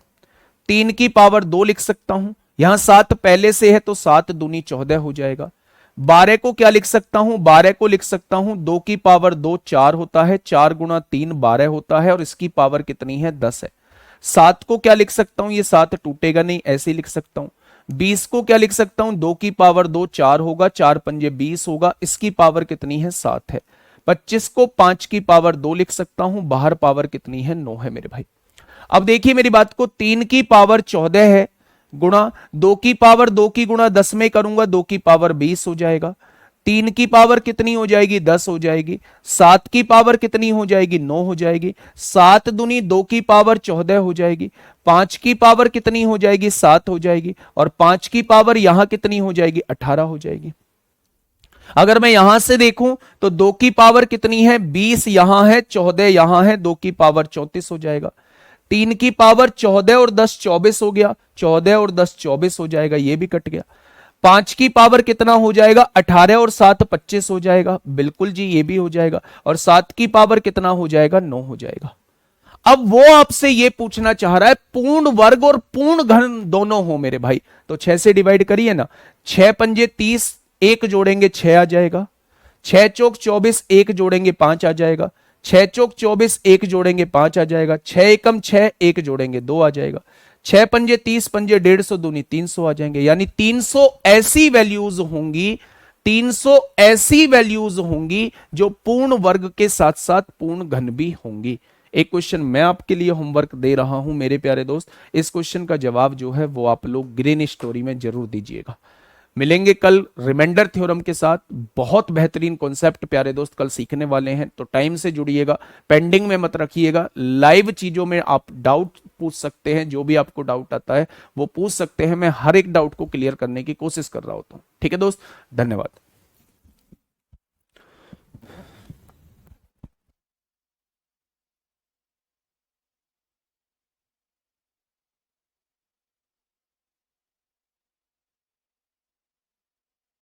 3 की पावर 2 लिख सकता हूं। यहां 7 पहले से है तो 7 दूनी 14 हो जाएगा। 12 को क्या लिख सकता हूं? 12 को लिख सकता हूं 2 की पावर 2 4 होता है, 4 गुणा 3 12 होता है और इसकी पावर कितनी है? 10 है। 7 को क्या लिख सकता हूं? ये 7 टूटेगा नहीं, ऐसे ही लिख सकता हूं। 20 को क्या लिख सकता हूं? 2 की पावर 2 4 होगा, 4 पंजे 20 होगा, इसकी पावर कितनी है? 7 है। 25 को 5 की पावर 2 लिख सकता हूं, बाहर पावर कितनी है? 9 है मेरे भाई। अब देखिए मेरी बात को, 3 की पावर 14 है गुणा 2 की पावर 2 की गुणा 10 में करूंगा, 2 की पावर 20 हो जाएगा। 3 की पावर कितनी हो जाएगी? 10 हो जाएगी। 7 की पावर कितनी हो जाएगी? 9 हो जाएगी। 7 दूनी 2 की पावर 14 हो जाएगी। 5 की पावर कितनी हो जाएगी? 7 हो जाएगी। और 5 की पावर यहां कितनी हो जाएगी? 18 हो जाएगी। अगर मैं यहां से देखूं तो 2 की पावर कितनी है? 20 यहां है, 14 यहां है, 2 की पावर 34 हो जाएगा। 3 की पावर 14 और 10 24 हो गया, 14 और 10 24 हो जाएगा, ये भी कट गया। 5 की पावर कितना हो जाएगा? 18 और 7 25 हो जाएगा, बिल्कुल जी ये भी हो जाएगा। और 7 की पावर कितना हो जाएगा? 9 हो जाएगा। अब वो आपसे ये पूछना चाह रहा है पूर्ण वर्ग और पूर्ण घन दोनों हो मेरे भाई, तो 6 से डिवाइड करिए ना। 6 पंजे 30, एक जोड़ेंगे 6 आ जाएगा। 6 चौक 24, एक जोड़ेंगे 5 आ जाएगा। 6 चौक 24, एक जोड़ेंगे 5 आ जाएगा। 6 एकम 6, एक जोड़ेंगे 2 आ जाएगा। 6 पंजे 30, पंजे 150 दूनी 300 आ जाएंगे। यानी 300 ऐसी वैल्यूज होंगी, 300 ऐसी वैल्यूज होंगी जो पूर्ण वर्ग के साथ साथ पूर्ण घन भी होंगी। एक क्वेश्चन मैं आपके लिए होमवर्क दे रहा हूं मेरे प्यारे दोस्त, इस क्वेश्चन का जवाब जो है वो आप लोग ग्रीन स्टोरी में जरूर दीजिएगा। मिलेंगे कल रिमाइंडर थ्योरम के साथ। बहुत बेहतरीन कॉन्सेप्ट प्यारे दोस्त कल सीखने वाले हैं, तो टाइम से जुड़िएगा, पेंडिंग में मत रखिएगा। लाइव चीजों में आप डाउट पूछ सकते हैं, जो भी आपको डाउट आता है वो पूछ सकते हैं। मैं हर एक डाउट को क्लियर करने की कोशिश कर रहा होता हूं। ठीक है दोस्त, धन्यवाद।